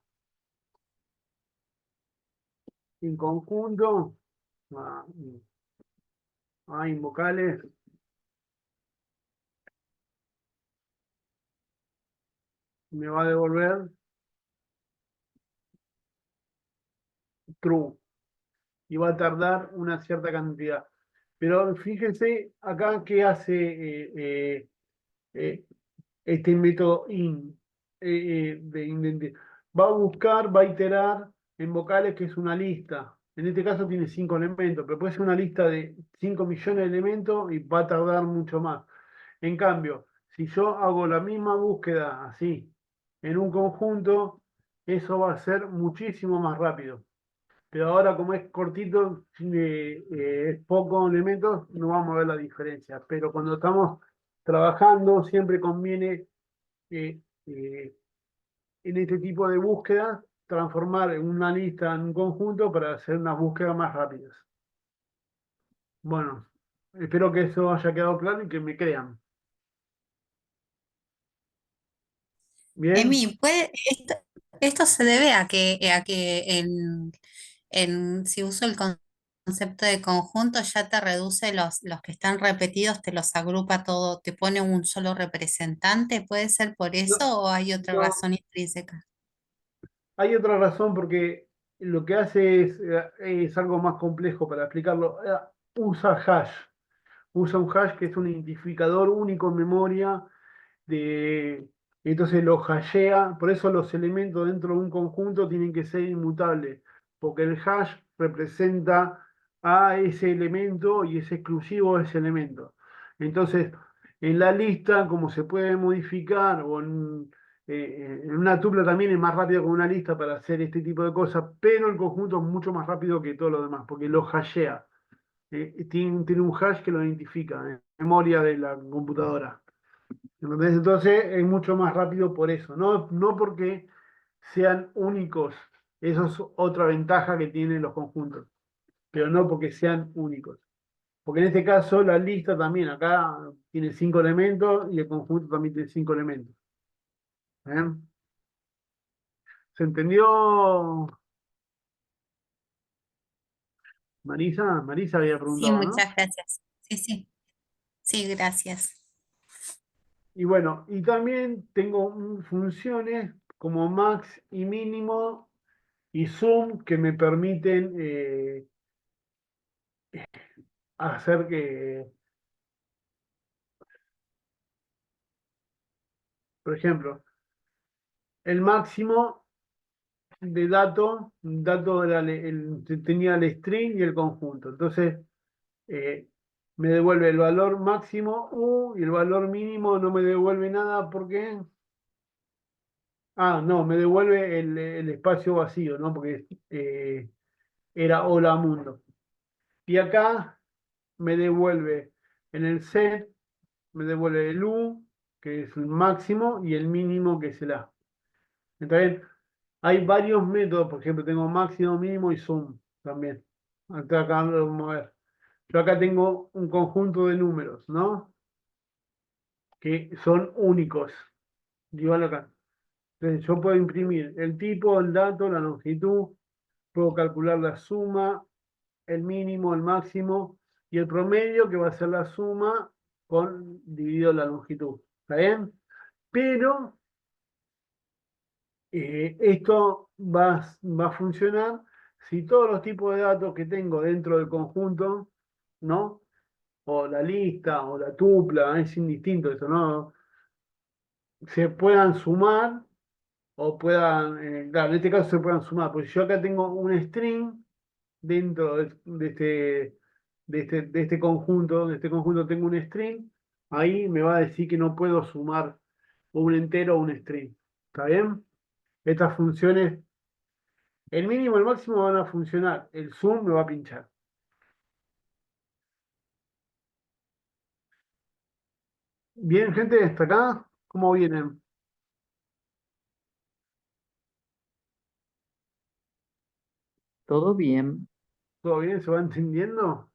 en conjunto, A, A en vocales, me va a devolver true y va a tardar una cierta cantidad. Pero fíjense acá qué hace eh, este método de indente. Va a buscar, va a iterar en vocales que es una lista. En este caso tiene 5 elementos, pero puede ser una lista de 5 millones de elementos y va a tardar mucho más. En cambio, si yo hago la misma búsqueda así, en un conjunto, eso va a ser muchísimo más rápido. Pero ahora como es cortito, es poco elementos, no vamos a ver la diferencia. Pero cuando estamos trabajando, siempre conviene eh, eh, en este tipo de búsquedas transformar una lista en un conjunto para hacer unas búsquedas más rápidas. Bueno, espero que eso haya quedado claro y que me crean. Bien, Emi, esto se debe a que si uso el concepto de conjunto ya te reduce los que están repetidos, te los agrupa todo, te pone un solo representante. ¿Puede ser por no, eso o hay otra no, razón intrínseca? hay otra razón porque lo que hace es algo más complejo para explicarlo. Usa hash. Usa un hash que es un identificador único en memoria entonces lo hashea, por eso los elementos dentro de un conjunto tienen que ser inmutables, porque el hash representa a ese elemento y es exclusivo de ese elemento. Entonces, en la lista, como se puede modificar, o En una tupla también es más rápido que una lista para hacer este tipo de cosas, pero el conjunto es mucho más rápido que todo lo demás, porque lo hashea. Tiene un hash que lo identifica en memoria de la computadora. ¿Entendés? Entonces es mucho más rápido por eso, no porque sean únicos. Eso es otra ventaja que tienen los conjuntos, pero no porque sean únicos. Porque en este caso la lista también acá tiene 5 elementos y el conjunto también tiene 5 elementos. ¿Ven? ¿Se entendió, Marisa? Marisa había Sí, preguntado, ¿no? muchas gracias. Sí, sí, sí, gracias. Y bueno, y también tengo funciones como max y mínimo y zoom que me permiten hacer que, por ejemplo, el máximo de dato era tenía el string y el conjunto. Entonces, eh, me devuelve el valor máximo U y el valor mínimo no me devuelve nada porque... Ah, no, me devuelve el espacio vacío, ¿no? Porque era hola mundo. Y acá me devuelve en el set, me devuelve el U, que es el máximo, y el mínimo, que es el A. Entonces, hay varios métodos, por ejemplo, tengo máximo, mínimo y zoom también. Acá lo vamos a ver. Yo acá tengo un conjunto de números, ¿no? Que son únicos. Igual acá. Entonces, yo puedo imprimir el tipo, el dato, la longitud, puedo calcular la suma, el mínimo, el máximo y el promedio, que va a ser la suma con dividido la longitud. ¿Está bien? Pero esto va a funcionar si todos los tipos de datos que tengo dentro del conjunto, ¿no? O la lista, o la tupla, es indistinto eso, ¿no? Se puedan sumar o puedan, claro, en este caso se puedan sumar, porque yo acá tengo un string dentro de este conjunto tengo un string, ahí me va a decir que no puedo sumar un entero o un string. ¿Está bien? Estas funciones, el mínimo y el máximo van a funcionar, el zoom me va a pinchar. Bien, gente, hasta acá, ¿cómo vienen? Todo bien. ¿Todo bien? ¿Se va entendiendo?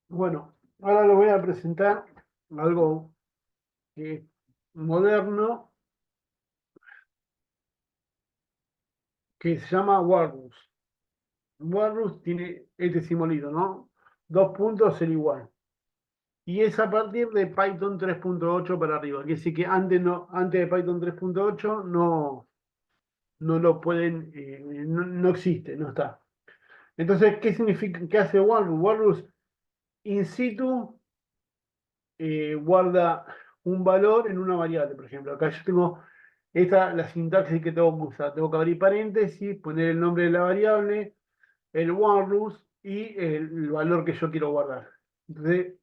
Bueno, ahora lo voy a presentar algo moderno que se llama Warus. Warus tiene este simbolito, ¿no? Dos puntos el igual. Y es a partir de Python 3.8 para arriba. Que sí que antes, no, antes de Python 3.8 no lo pueden, no existe, no está. Entonces, ¿qué significa? ¿Qué hace Walrus? Walrus in situ guarda un valor en una variable, por ejemplo. Acá yo tengo la sintaxis que tengo que usar. Tengo que abrir paréntesis, poner el nombre de la variable, el Walrus y el valor que yo quiero guardar. Entonces,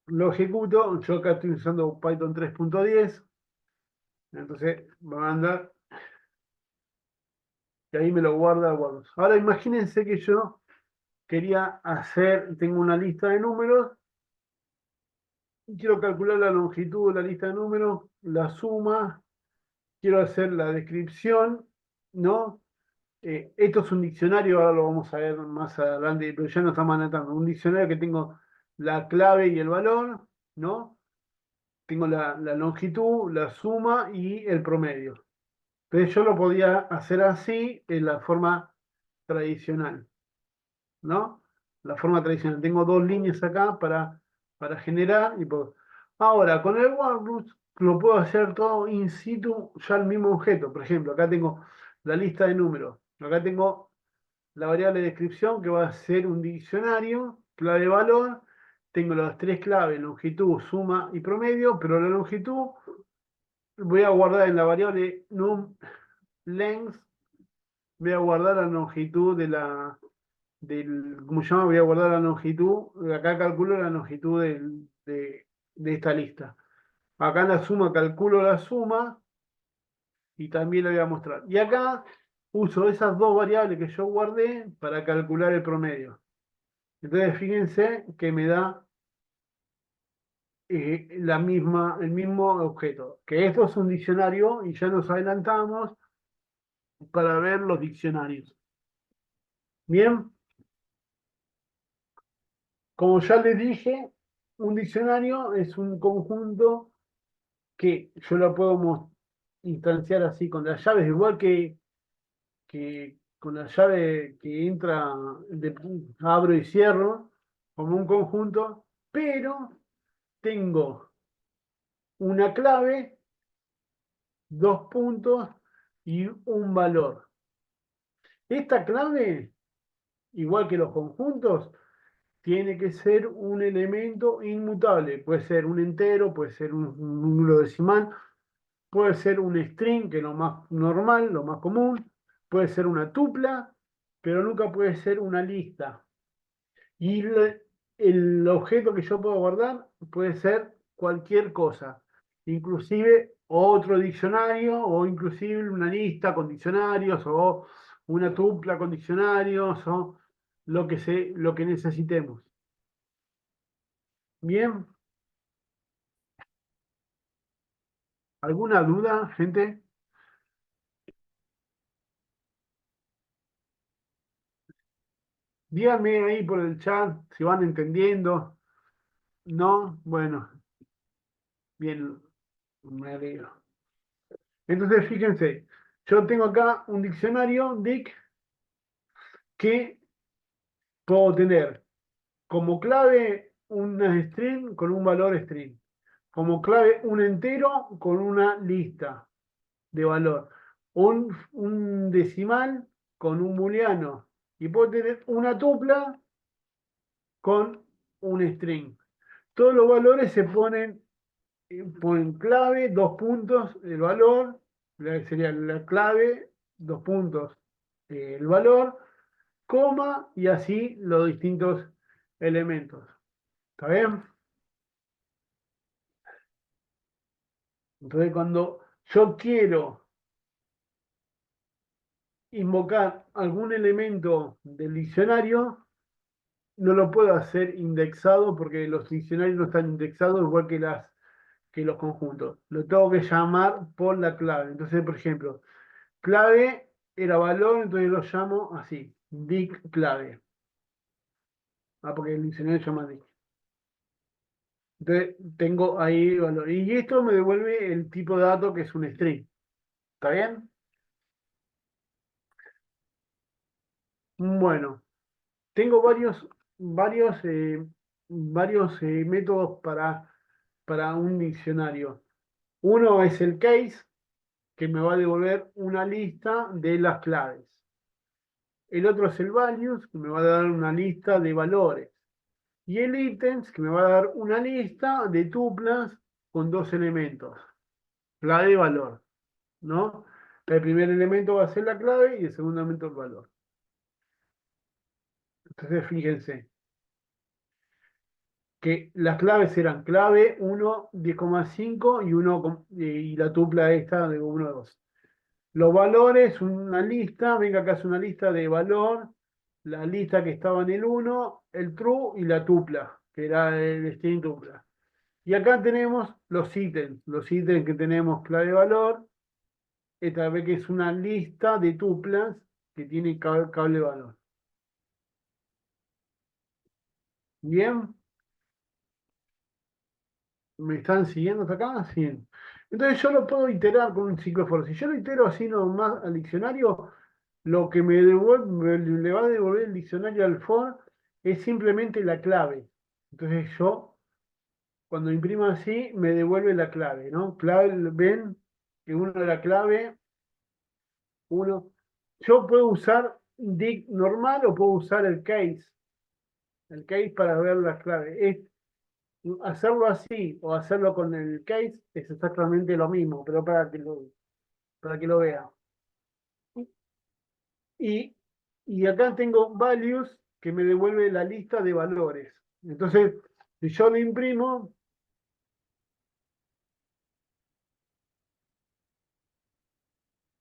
lo ejecuto. Yo acá estoy usando Python 3.10. Entonces, va a mandar y ahí me lo guarda Walrus. Ahora imagínense que yo quería tengo una lista de números y quiero calcular la longitud de la lista de números, la suma, quiero hacer la descripción, ¿no? Esto es un diccionario, ahora lo vamos a ver más adelante, pero ya no estamos anotando. Un diccionario que tengo la clave y el valor, ¿no? Tengo la longitud, la suma y el promedio. Entonces yo lo podía hacer así en la forma tradicional, ¿no? La forma tradicional. Tengo dos líneas acá para generar. Ahora, con el Walrus lo puedo hacer todo in situ, ya el mismo objeto. Por ejemplo, acá tengo la lista de números. Acá tengo la variable de descripción que va a ser un diccionario, clave valor. Tengo las tres claves, longitud, suma y promedio, pero la longitud voy a guardar en la variable num length, voy a guardar la longitud como se llama, voy a guardar la longitud, acá calculo la longitud de esta lista. Acá en la suma calculo la suma y también lo voy a mostrar. Y acá uso esas dos variables que yo guardé para calcular el promedio. Entonces fíjense que me da el mismo objeto. Que esto es un diccionario y ya nos adelantamos para ver los diccionarios. Bien, como ya les dije, un diccionario es un conjunto que yo lo puedo instanciar así con las llaves, igual que con la llave que entra, abro y cierro, como un conjunto, pero tengo una clave, dos puntos y un valor. Esta clave, igual que los conjuntos, tiene que ser un elemento inmutable. Puede ser un entero, puede ser un número decimal, puede ser un string, que es lo más normal, lo más común, puede ser una tupla, pero nunca puede ser una lista. Y el objeto que yo puedo guardar puede ser cualquier cosa, inclusive otro diccionario o inclusive una lista con diccionarios o una tupla con diccionarios o lo que necesitemos. Bien, ¿alguna duda, gente? Díganme ahí por el chat si van entendiendo. ¿No? Bueno, bien, me alegro. Entonces, fíjense, yo tengo acá un diccionario, DIC, que puedo tener como clave una string con un valor string, como clave un entero con una lista de valor, un decimal con un booleano, y puedo tener una tupla con un string. Todos los valores se ponen clave, dos puntos, el valor, sería la clave, dos puntos, el valor, coma, y así los distintos elementos. ¿Está bien? Entonces, cuando yo quiero invocar algún elemento del diccionario, no lo puedo hacer indexado porque los diccionarios no están indexados igual que los conjuntos. Lo tengo que llamar por la clave. Entonces, por ejemplo, clave era valor, entonces lo llamo así, dic clave. Porque el diccionario se llama dic. Entonces, tengo ahí el valor. Y esto me devuelve el tipo de dato que es un string. ¿Está bien? Bueno, tengo varios métodos para un diccionario. Uno es el case, que me va a devolver una lista de las claves. El otro es el values, que me va a dar una lista de valores. Y el items, que me va a dar una lista de tuplas con dos elementos, clave y valor, ¿no? El primer elemento va a ser la clave y el segundo elemento el valor. Entonces, fíjense que las claves eran clave 1, 10,5 y, y la tupla esta de 1, 2. Los valores, una lista, venga acá es una lista de valor, la lista que estaba en el 1, el true y la tupla, que era el string tupla. Y acá tenemos los ítems que tenemos clave valor, esta vez que es una lista de tuplas que tiene cable valor. Bien, ¿me están siguiendo hasta acá? Sí. Entonces yo lo puedo iterar con un ciclo for. Si yo lo itero así nomás al diccionario, lo que le va a devolver el diccionario al for es simplemente la clave. Entonces yo, cuando imprimo así, me devuelve la clave, ¿no? Clave, ven que uno de la clave, uno. Yo puedo usar dict normal o puedo usar el case. El case para ver las claves. Hacerlo así o hacerlo con el case es exactamente lo mismo, pero para que lo vea. Y acá tengo values, que me devuelve la lista de valores. Entonces, si yo lo imprimo,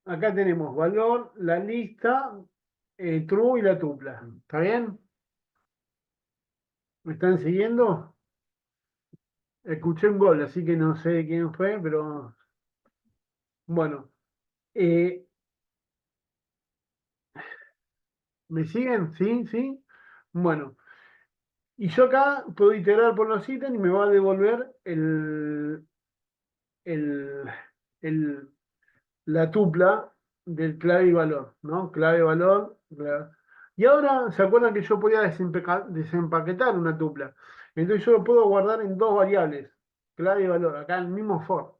acá tenemos valor, la lista, true y la tupla. ¿Está bien? ¿Me están siguiendo? Escuché un gol, así que no sé quién fue, pero bueno. Eh, ¿Me siguen? ¿Sí? ¿Sí? Bueno. Y yo acá puedo iterar por los ítems y me va a devolver el, el- la tupla del clave y valor, ¿no? Clave, valor, clave. Y ahora, ¿se acuerdan que yo podía desempaquetar una tupla? Entonces yo lo puedo guardar en dos variables, clave y valor, acá en el mismo for.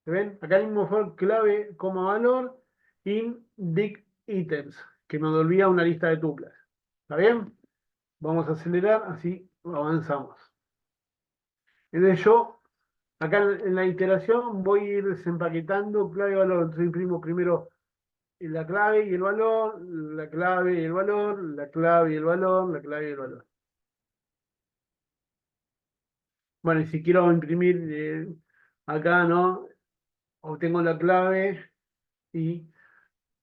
¿Se ven? Acá en el mismo for, clave, coma, valor, in dict items, que me devolvía una lista de tuplas. ¿Está bien? Vamos a acelerar, así avanzamos. Entonces yo, acá en la iteración, voy a ir desempaquetando clave y valor. Entonces imprimo primero la clave y el valor, la clave y el valor, la clave y el valor, la clave y el valor. Bueno, y si quiero imprimir acá, ¿no? Obtengo la clave y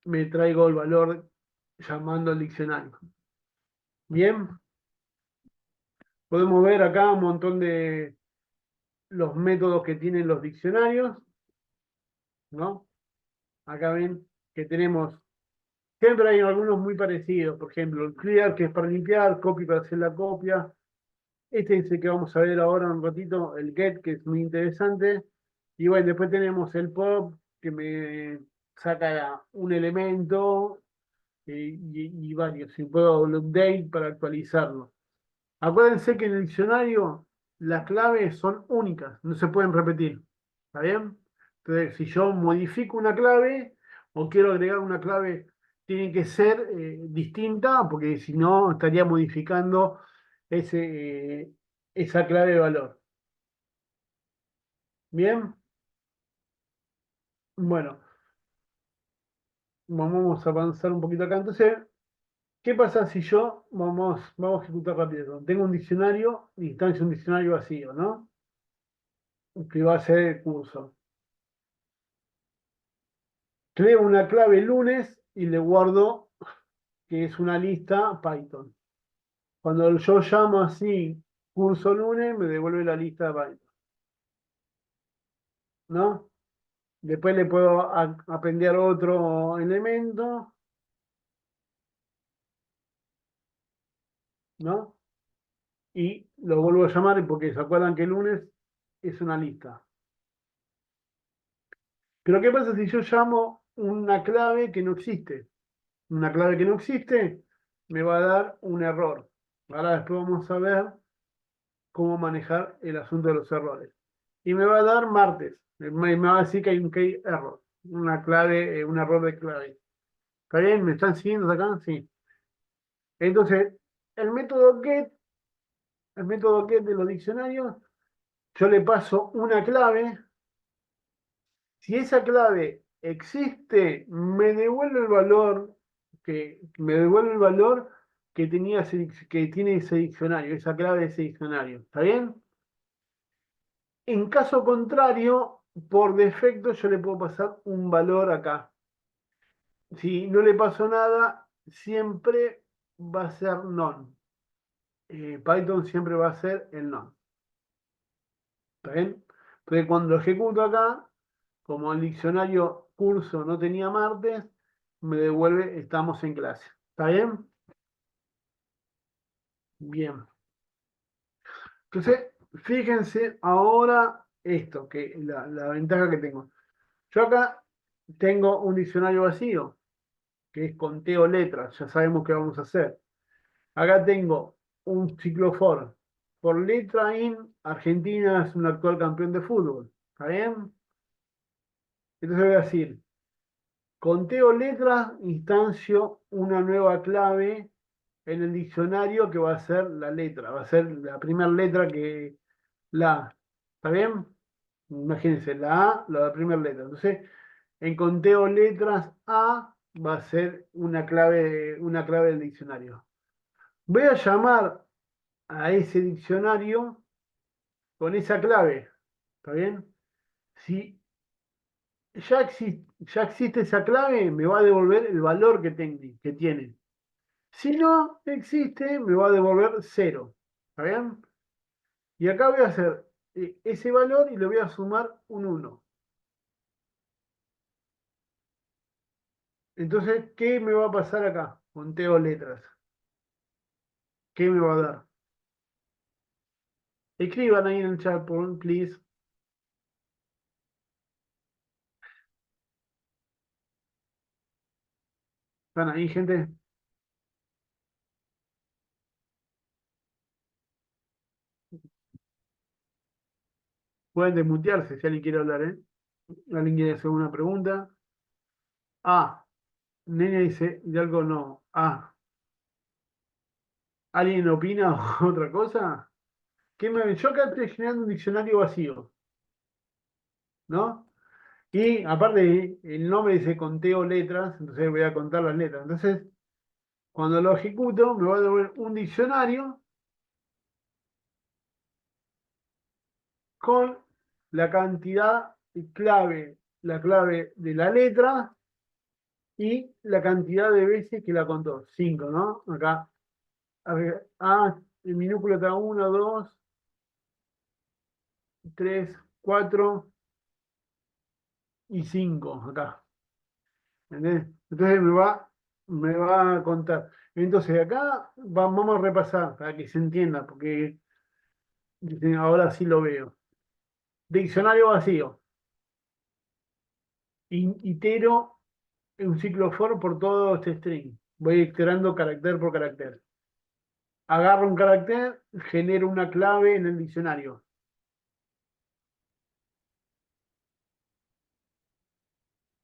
me traigo el valor llamando al diccionario. Bien, podemos ver acá un montón de los métodos que tienen los diccionarios, ¿no? Acá ven que tenemos, siempre hay algunos muy parecidos, por ejemplo, el clear, que es para limpiar, copy para hacer la copia. Este es el que vamos a ver ahora un ratito, el get, que es muy interesante. Y bueno, después tenemos el pop, que me saca un elemento y varios. Y puedo el update para actualizarlo. Acuérdense que en el diccionario las claves son únicas, no se pueden repetir. ¿Está bien? Entonces, si yo modifico una clave o quiero agregar una clave, tiene que ser distinta, porque si no estaría modificando esa clave de valor. Bien, bueno, vamos a avanzar un poquito acá. Entonces, ¿qué pasa si yo, vamos a ejecutar rápido? Tengo un diccionario, instancia un diccionario vacío, ¿no? Que va a ser el curso. Creo una clave lunes y le guardo que es una lista Python. Cuando yo llamo así curso lunes, me devuelve la lista de Python. ¿No? Después le puedo appender otro elemento, ¿no? Y lo vuelvo a llamar porque se acuerdan que el lunes es una lista. Pero ¿qué pasa si yo llamo una clave que no existe? Una clave que no existe me va a dar un error. Ahora después vamos a ver cómo manejar el asunto de los errores. Y me va a dar martes. Me va a decir que hay un key error, una clave, un error de clave. ¿Está bien? ¿Me están siguiendo acá? Sí. Entonces, el método get, el método get de los diccionarios, yo le paso una clave. Si esa clave existe, me devuelve el valor que tenía que tiene ese diccionario, esa clave de ese diccionario. ¿Está bien? En caso contrario, por defecto yo le puedo pasar un valor acá. Si no le paso nada, siempre va a ser none. Python siempre va a ser el none. ¿Está bien? Entonces cuando ejecuto acá, como el diccionario curso no tenía martes, me devuelve estamos en clase. ¿Está bien? Bien. Entonces, fíjense ahora esto, que la ventaja que tengo. Yo acá tengo un diccionario vacío, que es conteo letras, ya sabemos qué vamos a hacer. Acá tengo un ciclo por letra in, Argentina es un actual campeón de fútbol. ¿Está bien? Entonces voy a decir, conteo letras, instancio una nueva clave en el diccionario que va a ser la letra, va a ser la primera letra que la A. ¿Está bien? Imagínense, la A, la primera letra. Entonces, en conteo letras A va a ser una clave del diccionario. Voy a llamar a ese diccionario con esa clave. ¿Está bien? Si ya existe esa clave, me va a devolver el valor que tiene. Si no existe, me va a devolver 0. ¿Está bien? Y acá voy a hacer ese valor y le voy a sumar un 1. Entonces, ¿qué me va a pasar acá? Conteo letras. ¿Qué me va a dar? Escriban ahí en el chat, please. ¿Están ahí, gente? Pueden desmutearse si alguien quiere hablar, ¿eh? ¿Alguien quiere hacer una pregunta? Ah, Nene dice, y algo no. Ah, ¿alguien opina otra cosa? Yo acá estoy generando un diccionario vacío, ¿no? Y aparte, el nombre dice conteo letras, entonces voy a contar las letras. Entonces, cuando lo ejecuto, me va a devolver un diccionario con la cantidad clave, la clave de la letra y la cantidad de veces que la contó. 5, ¿no? Acá. A ver, en minúscula está 1, 2, 3, 4 y 5 acá. ¿Entendés? Entonces me va a contar. Entonces acá vamos a repasar para que se entienda, porque ahora sí lo veo. Diccionario vacío. Itero un ciclo for por todo este string. Voy iterando carácter por carácter. Agarro un carácter, genero una clave en el diccionario.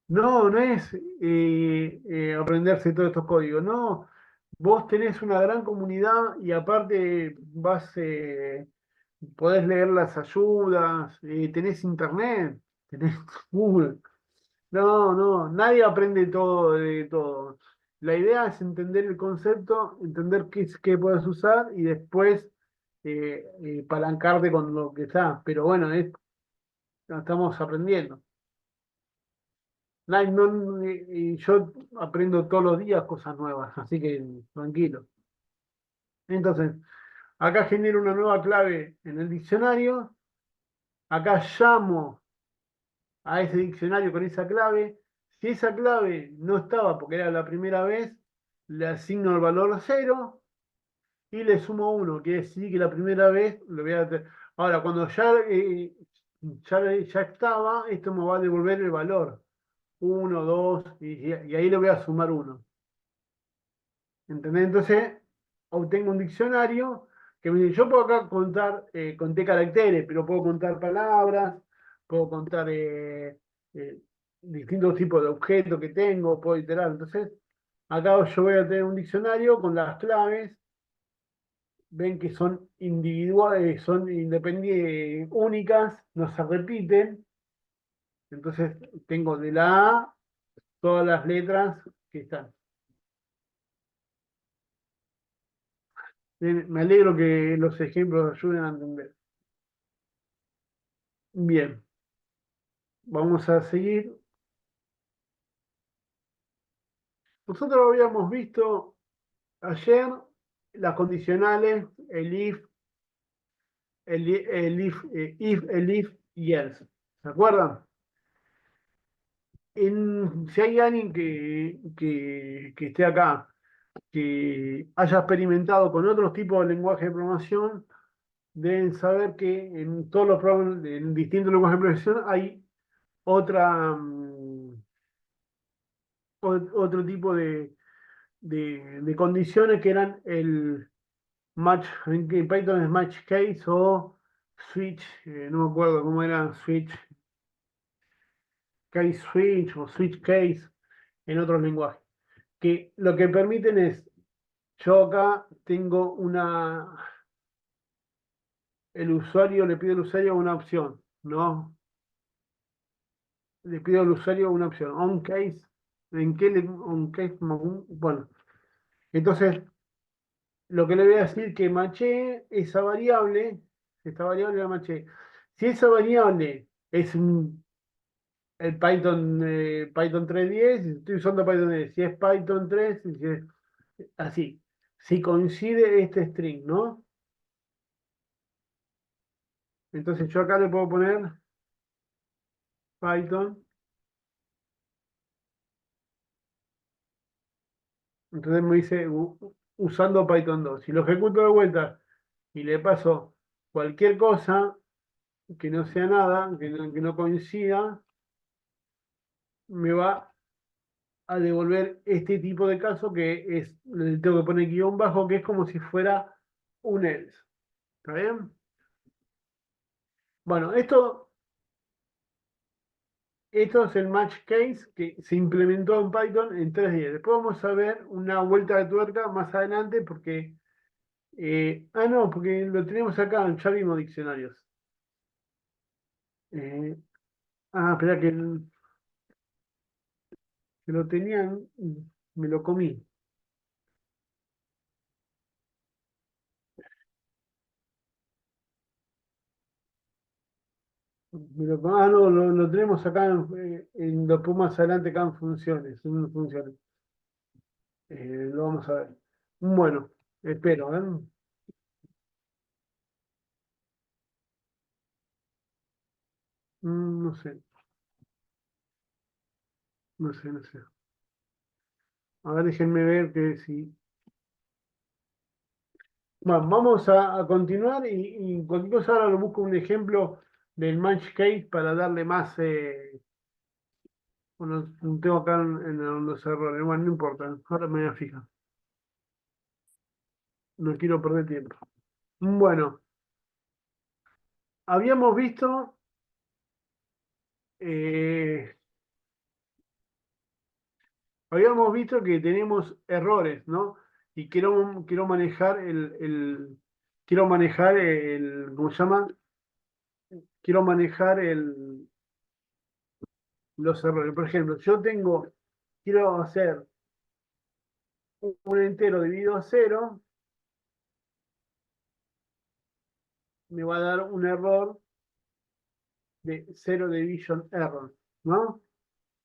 No, no es aprenderse todos estos códigos, no. Vos tenés una gran comunidad y aparte podés leer las ayudas, tenés internet, tenés Google. No, no, nadie aprende todo de todo. La idea es entender el concepto, entender qué puedes usar y después palancarte con lo que está. Pero bueno, estamos aprendiendo. Y yo aprendo todos los días cosas nuevas, así que tranquilo. Entonces, acá genero una nueva clave en el diccionario. Acá llamo a ese diccionario con esa clave. Si esa clave no estaba porque era la primera vez, le asigno el valor 0 y le sumo 1, quiere decir que la primera vez lo voy a... Ahora, cuando ya estaba, esto me va a devolver el valor. 1, 2, y ahí le voy a sumar 1. ¿Entendés? Entonces, obtengo un diccionario que me dice, yo puedo acá conté caracteres, pero puedo contar palabras, puedo contar eh, distintos tipos de objetos que tengo, puedo iterar. Entonces, acá yo voy a tener un diccionario con las claves, ven que son individuales, son independientes, únicas, no se repiten. Entonces, tengo de la A todas las letras que están. Me alegro que los ejemplos ayuden a entender. Bien, vamos a seguir. Nosotros habíamos visto ayer las condicionales, el if y else. ¿Se acuerdan? Si hay alguien que esté acá, que haya experimentado con otros tipos de lenguaje de programación, deben saber que en todos los programas, en distintos lenguajes de programación, hay otra, otro tipo de condiciones que eran el match, en Python es match case o switch, no me acuerdo cómo era case switch o switch case en otros lenguajes, que lo que permiten es, yo acá tengo el usuario, le pido al usuario una opción, ¿no? Le pido al usuario una opción, on case, on case, bueno, entonces lo que le voy a decir que maché esa variable, esta variable la maché. Si esa variable es el Python, Python 3.10, si estoy usando Python 10, si es Python 3, si es así. Si coincide este string, ¿no? Entonces yo acá le puedo poner Python. Entonces me dice usando Python 2. Si lo ejecuto de vuelta y le paso cualquier cosa que no sea nada, que no coincida, me va a devolver este tipo de caso que es, le tengo que poner guión bajo, que es como si fuera un else. ¿Está bien? Bueno, esto es el match case que se implementó en Python en 3.10. Después vamos a ver una vuelta de tuerca más adelante porque... no, porque lo tenemos acá, ya vimos diccionarios. Eh, espera que lo tenían, me lo comí. No, lo tenemos acá después más adelante acá en funciones. Lo vamos a ver. Bueno, espero, ¿eh? No sé, no sé. A ver, déjenme ver que si. Bueno, vamos a continuar y cualquier cosa ahora lo busco un ejemplo del match case para darle más. Bueno, tengo acá en los errores. Bueno, no importa, ahora me voy a fijar. No quiero perder tiempo. Bueno, habíamos visto. eh, Habíamos visto que tenemos errores, ¿no? Y quiero manejar quiero manejar ¿cómo se llama? Quiero manejar los errores. Por ejemplo, quiero hacer un entero dividido a cero, me va a dar un error de zero division error, ¿no?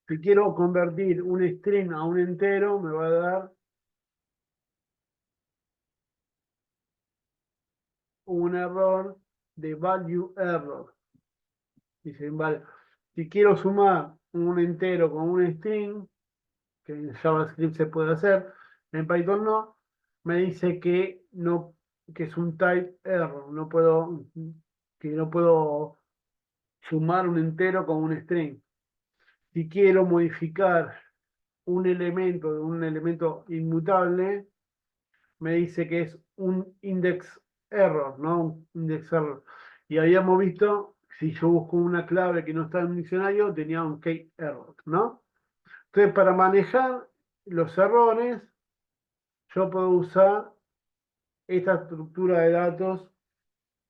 Si quiero convertir un string a un entero, me va a dar un error de value error. Dicen, vale, si quiero sumar un entero con un string, que en JavaScript se puede hacer, en Python no, me dice que no, que es un type error, que no puedo sumar un entero con un string. Si quiero modificar un elemento inmutable, me dice que es un index error, ¿no? Un index error. Y habíamos visto, si yo busco una clave que no está en un diccionario, tenía un key error, ¿no? Entonces, para manejar los errores, yo puedo usar esta estructura de datos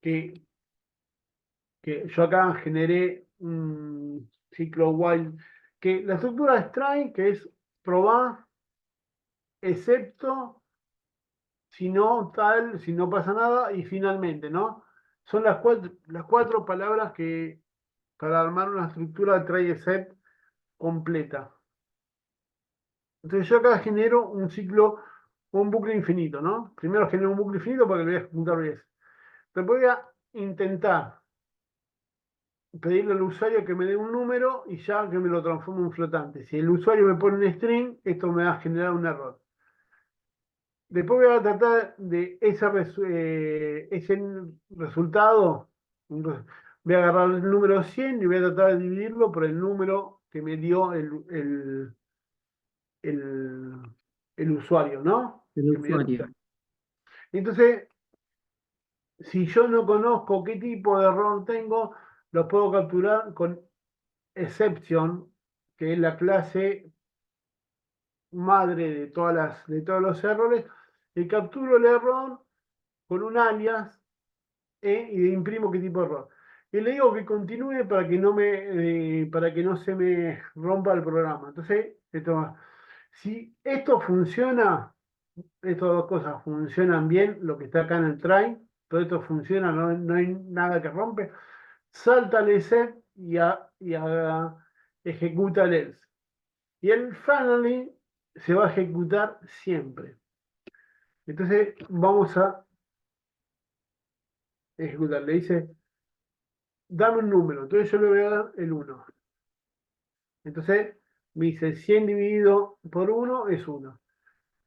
que, que yo acá generé un ciclo while, que la estructura de try, que es probar, excepto si no tal, si no pasa nada, y finalmente, ¿no? Son las cuatro palabras que para armar una estructura de try except completa. Entonces yo acá genero un ciclo, un bucle infinito, ¿no? Primero genero un bucle infinito porque lo voy a ejecutar 10. Después voy a intentar pedirle al usuario que me dé un número y ya que me lo transforme en un flotante. Si el usuario me pone un string, esto me va a generar un error. Después voy a tratar de ese resultado, voy a agarrar el número 100 y voy a tratar de dividirlo por el número que me dio el, el usuario, ¿no? El Que me dio el usuario. usuario. Entonces, si yo no conozco qué tipo de error tengo, lo puedo capturar con exception, que es la clase madre de todos los errores, y capturo el error con un alias y le imprimo qué tipo de error. Y le digo que continúe para que no se me rompa el programa. Entonces, si esto funciona, estas dos cosas funcionan bien, lo que está acá en el try, todo esto funciona, no hay nada que rompe, salta el except ejecuta el else. Y el finally se va a ejecutar siempre. Entonces vamos a ejecutar. Le dice, dame un número. Entonces yo le voy a dar el 1. Entonces me dice 100 dividido por 1 es 1.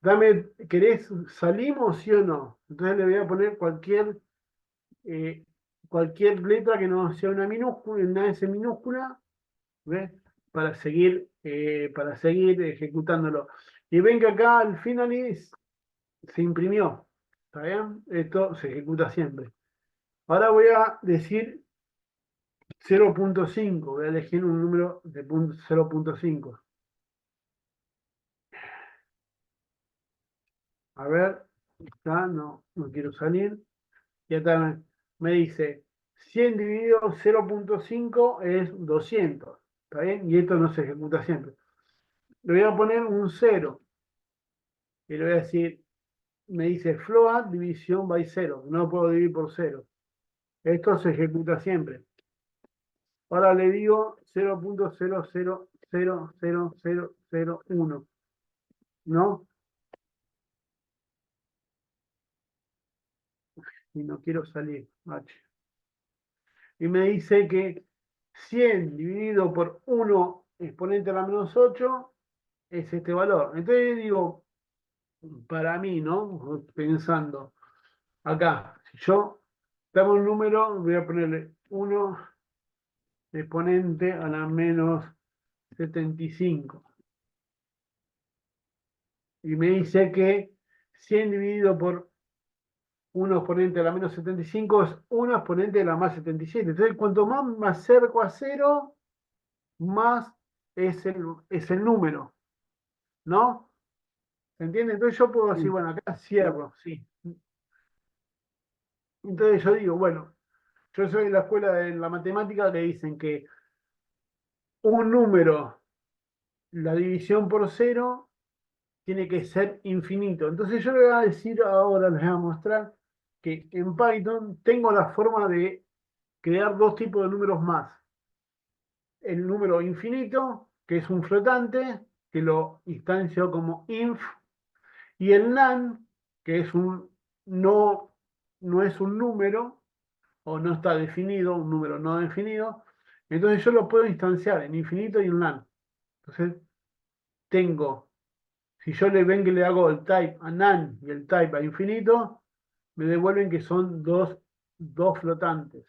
Dame, salimos sí o no? Entonces le voy a poner cualquier letra que no sea una minúscula, una S minúscula, ¿ves? Para seguir ejecutándolo. Y ven que acá al final se imprimió. ¿Está bien? Esto se ejecuta siempre. Ahora voy a decir 0.5. Voy a elegir un número de 0.5. A ver, está, no quiero salir. Y acá me dice 100 dividido 0.5 es 200. ¿Está bien? Y esto no se ejecuta siempre. Le voy a poner un 0. Y le voy a decir, me dice float división by 0. No puedo dividir por 0. Esto se ejecuta siempre. Ahora le digo 0.00000001. ¿No? Y no quiero salir. H. Y me dice que 100 dividido por 1 exponente a la menos 8 es este valor. Entonces digo, para mí, ¿no? Pensando, acá, si yo dame un número, voy a ponerle 1 exponente a la menos 75. Y me dice que 100 dividido por 1 exponente a la menos 75 es 1 exponente de la más 77. Entonces, cuanto más me acerco a 0, más es el número, ¿no? ¿Se entiende? Entonces yo puedo decir, bueno, acá cierro, sí. Entonces yo digo, bueno, yo soy de la escuela de la matemática que dicen que un número, la división por 0, tiene que ser infinito. Entonces yo le voy a decir ahora, les voy a mostrar que en Python tengo la forma de crear dos tipos de números más. El número infinito, que es un flotante, que lo instancio como inf, y el nan, que es no es un número, o no está definido, un número no definido. Entonces yo lo puedo instanciar en infinito y en nan. Entonces tengo, si yo ven que le hago el type a nan y el type a infinito, me devuelven que son dos flotantes.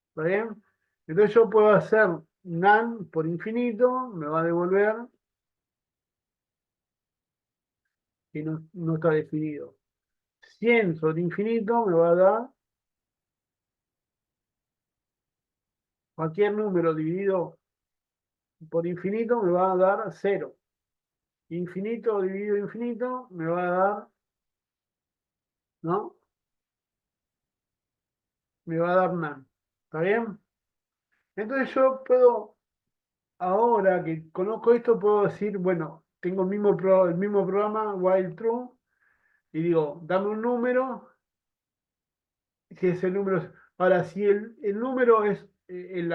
¿Está bien? Entonces yo puedo hacer nan por infinito, me va a devolver que no está definido. 100 sobre infinito me va a dar cualquier número dividido por infinito me va a dar 0. Infinito dividido infinito me va a dar, ¿no? Me va a dar nan. ¿Está bien? Entonces yo puedo, ahora que conozco esto, puedo decir, bueno, tengo el mismo programa, while true, y digo, dame un número, si ese número es... Ahora, si el número es el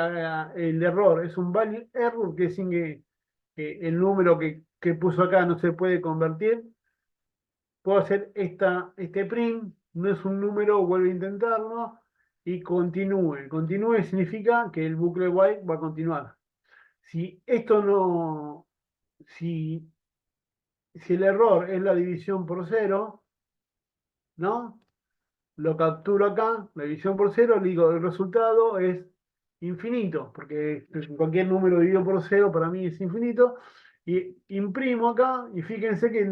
error, es un value error, que es que el número que puso acá no se puede convertir, puedo hacer este print, no es un número, vuelvo a intentarlo, y continúe. Continúe significa que el bucle while va a continuar. Si esto no, si, si el error es la división por 0, ¿no? Lo capturo acá, la división por 0, le digo, el resultado es infinito, porque cualquier número dividido por 0 para mí es infinito, y imprimo acá, y fíjense que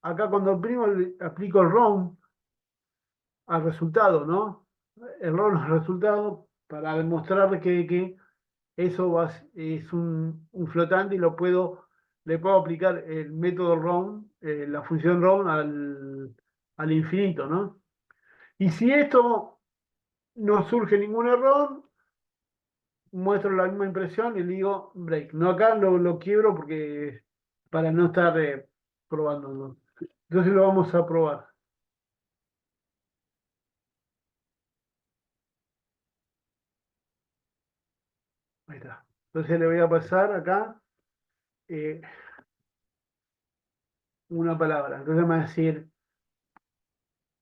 acá cuando imprimo le aplico el round al resultado, ¿no? El round al resultado para demostrar que eso es un flotante y le puedo aplicar el método round, la función round al infinito, ¿no? Y si esto no surge ningún error, muestro la misma impresión y le digo break. No acá lo quiebro porque para no estar probándolo. Entonces lo vamos a probar. Ahí está. Entonces le voy a pasar acá una palabra. Entonces me va a decir,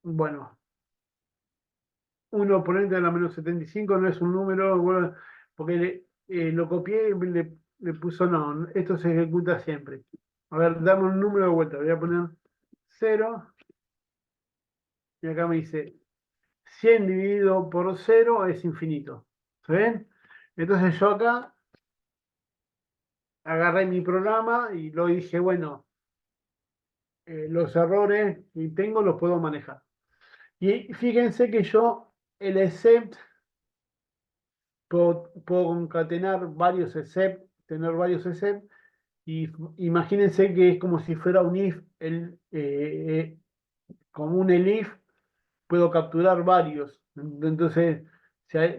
bueno, 1 por ende a la menos 75 no es un número, bueno, porque lo copié y le puso no, esto se ejecuta siempre. A ver, dame un número de vuelta, voy a poner 0 y acá me dice 100 dividido por 0 es infinito. ¿Se ven? Entonces yo acá agarré mi programa y lo dije, bueno, los errores que tengo los puedo manejar. Y fíjense que yo el except puedo concatenar varios except, tener varios except, y imagínense que es como si fuera un if, como un elif, puedo capturar varios. Entonces,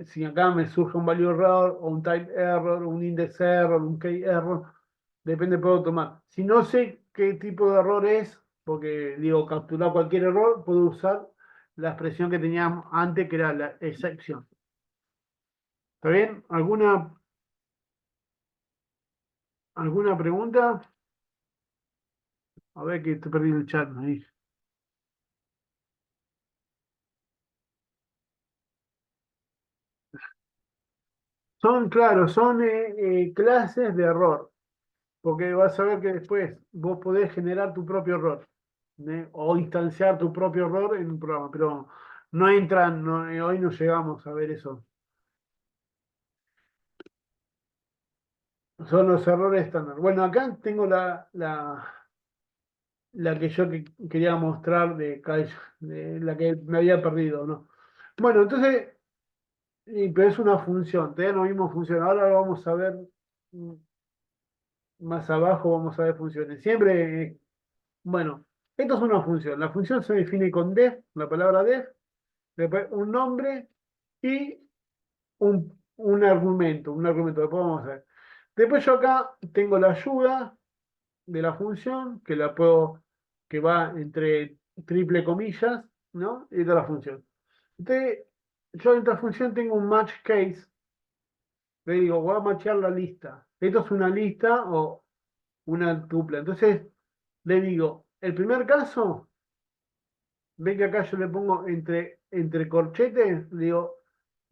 si acá me surge un value error, o un type error, un index error, un key error, depende, puedo tomar. Si no sé qué tipo de error es, porque digo, capturar cualquier error, puedo usar la expresión que teníamos antes, que era la excepción. ¿Está bien? ¿Alguna pregunta? A ver que estoy perdiendo el chat ahí. Son, claro, son clases de error, porque vas a ver que después vos podés generar tu propio error, ¿eh? O instanciar tu propio error en un programa, pero no entran, hoy no llegamos a ver eso. Son los errores estándar. Bueno, acá tengo la que yo quería mostrar de la que me había perdido, ¿no? Bueno, entonces, pero es una función, todavía no vimos función. Ahora lo vamos a ver más abajo, vamos a ver funciones. Siempre, bueno, esto es una función. La función se define con def, la palabra def, después un nombre y un argumento, después vamos a ver. Después yo acá tengo la ayuda de la función, que va entre triple comillas, ¿no? Y de la función. Entonces, yo en esta función tengo un match case, le digo, voy a matchear la lista. Esto es una lista o una tupla. Entonces, le digo, el primer caso, ven que acá yo le pongo entre corchetes, le digo,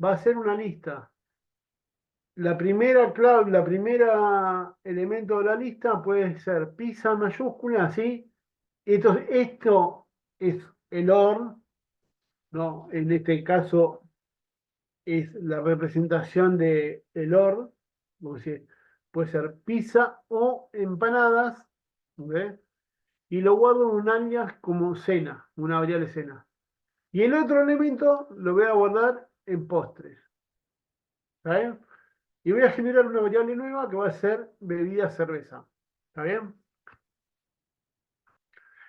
va a ser una lista. La primera clave, la primera elemento de la lista puede ser pizza mayúscula, ¿sí? Esto es el OR, ¿no? En este caso es la representación de el OR, puede ser pizza o empanadas, ¿ves? Y lo guardo en un alias como cena, una variable cena. Y el otro elemento lo voy a guardar en postres, ¿está bien? Y voy a generar una variable nueva que va a ser bebida cerveza, ¿está bien?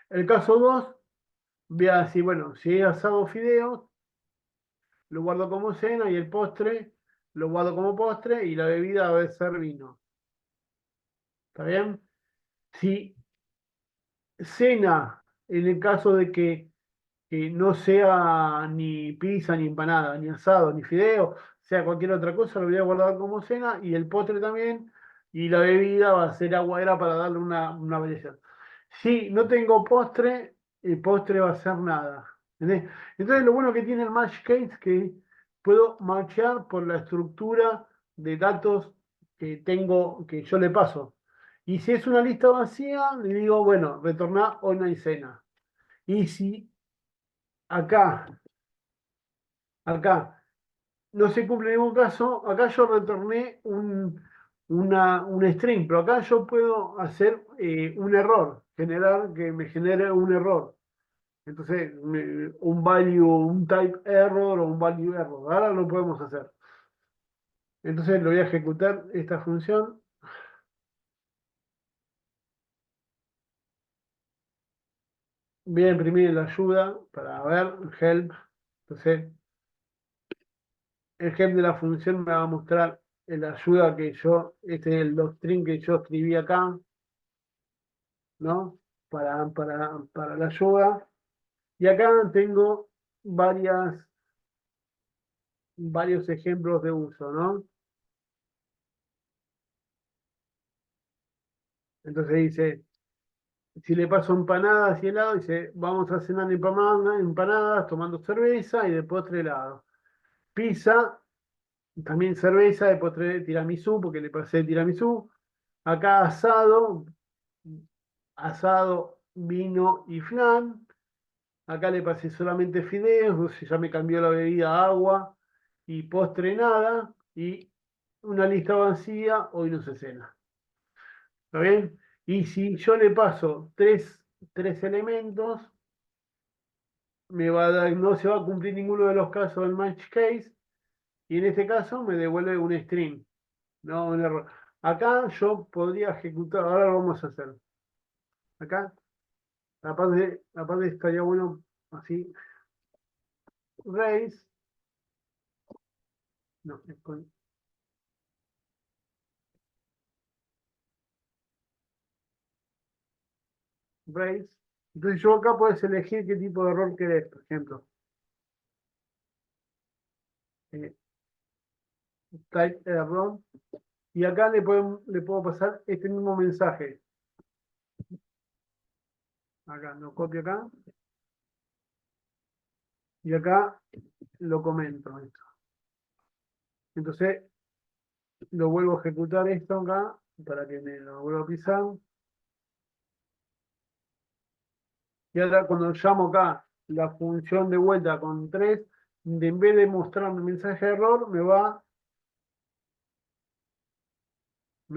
El caso 2, voy a decir, bueno, si he asado fideos, lo guardo como cena y el postre lo guardo como postre y la bebida va a ser vino, ¿está bien? Si cena, en el caso de que no sea ni pizza, ni empanada, ni asado, ni fideo, sea cualquier otra cosa, lo voy a guardar como cena y el postre también, y la bebida va a ser aguadera para darle una variación. Si no tengo postre, el postre va a ser nada. ¿Entendés? Entonces lo bueno que tiene el match case es que puedo matchear por la estructura de datos que tengo, que yo le paso. Y si es una lista vacía, le digo, bueno, retorná hoy no hay cena. Y si acá, acá, no se cumple ningún caso, acá yo retorné un string, pero acá yo puedo hacer un error, que me genere un error. Entonces, un value, un type error o un value error. Ahora lo podemos hacer. Entonces lo voy a ejecutar esta función. Voy a imprimir la ayuda para ver help. Entonces, el help de la función me va a mostrar la ayuda que yo, este es el doctrine que yo escribí acá, ¿no? para la yoga. Y acá tengo varios ejemplos de uso, ¿no? Entonces dice, si le paso empanadas y helado, dice, vamos a cenar empanadas, tomando cerveza y de postre helado. Pizza, también cerveza, de postre tiramisú, porque le pasé tiramisú. Acá asado, vino y flan. Acá le pasé solamente fideos, o sea, ya me cambió la bebida a agua y postre nada. Y una lista vacía, hoy no se cena. ¿Está bien? Y si yo le paso tres elementos, no se va a cumplir ninguno de los casos del match case, y en este caso me devuelve un string, no un error. Acá yo podría ejecutar, ahora lo vamos a hacer. Acá, aparte estaría bueno así, raise, no, es con raise. Entonces yo acá puedes elegir qué tipo de error querés, por ejemplo. Eh, type error. Y acá le puedo pasar este mismo mensaje. Acá, lo copio acá. Y acá lo comento esto. Entonces lo vuelvo a ejecutar esto acá para que me lo vuelva a pisar. Y ahora cuando llamo acá la función de vuelta con 3, en vez de mostrarme el mensaje de error, me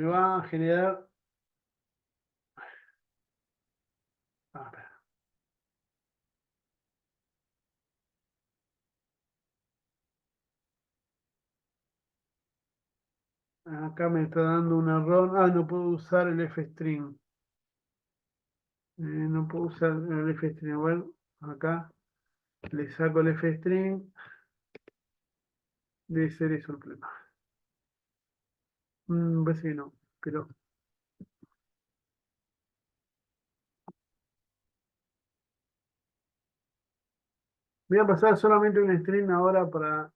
va a generar. Espera. Acá me está dando un error. No puedo usar el fstring. No puedo usar el fstring. Bueno, acá le saco el fstring. Debe ser eso el problema. Parece que no, pero voy a pasar solamente un string ahora para.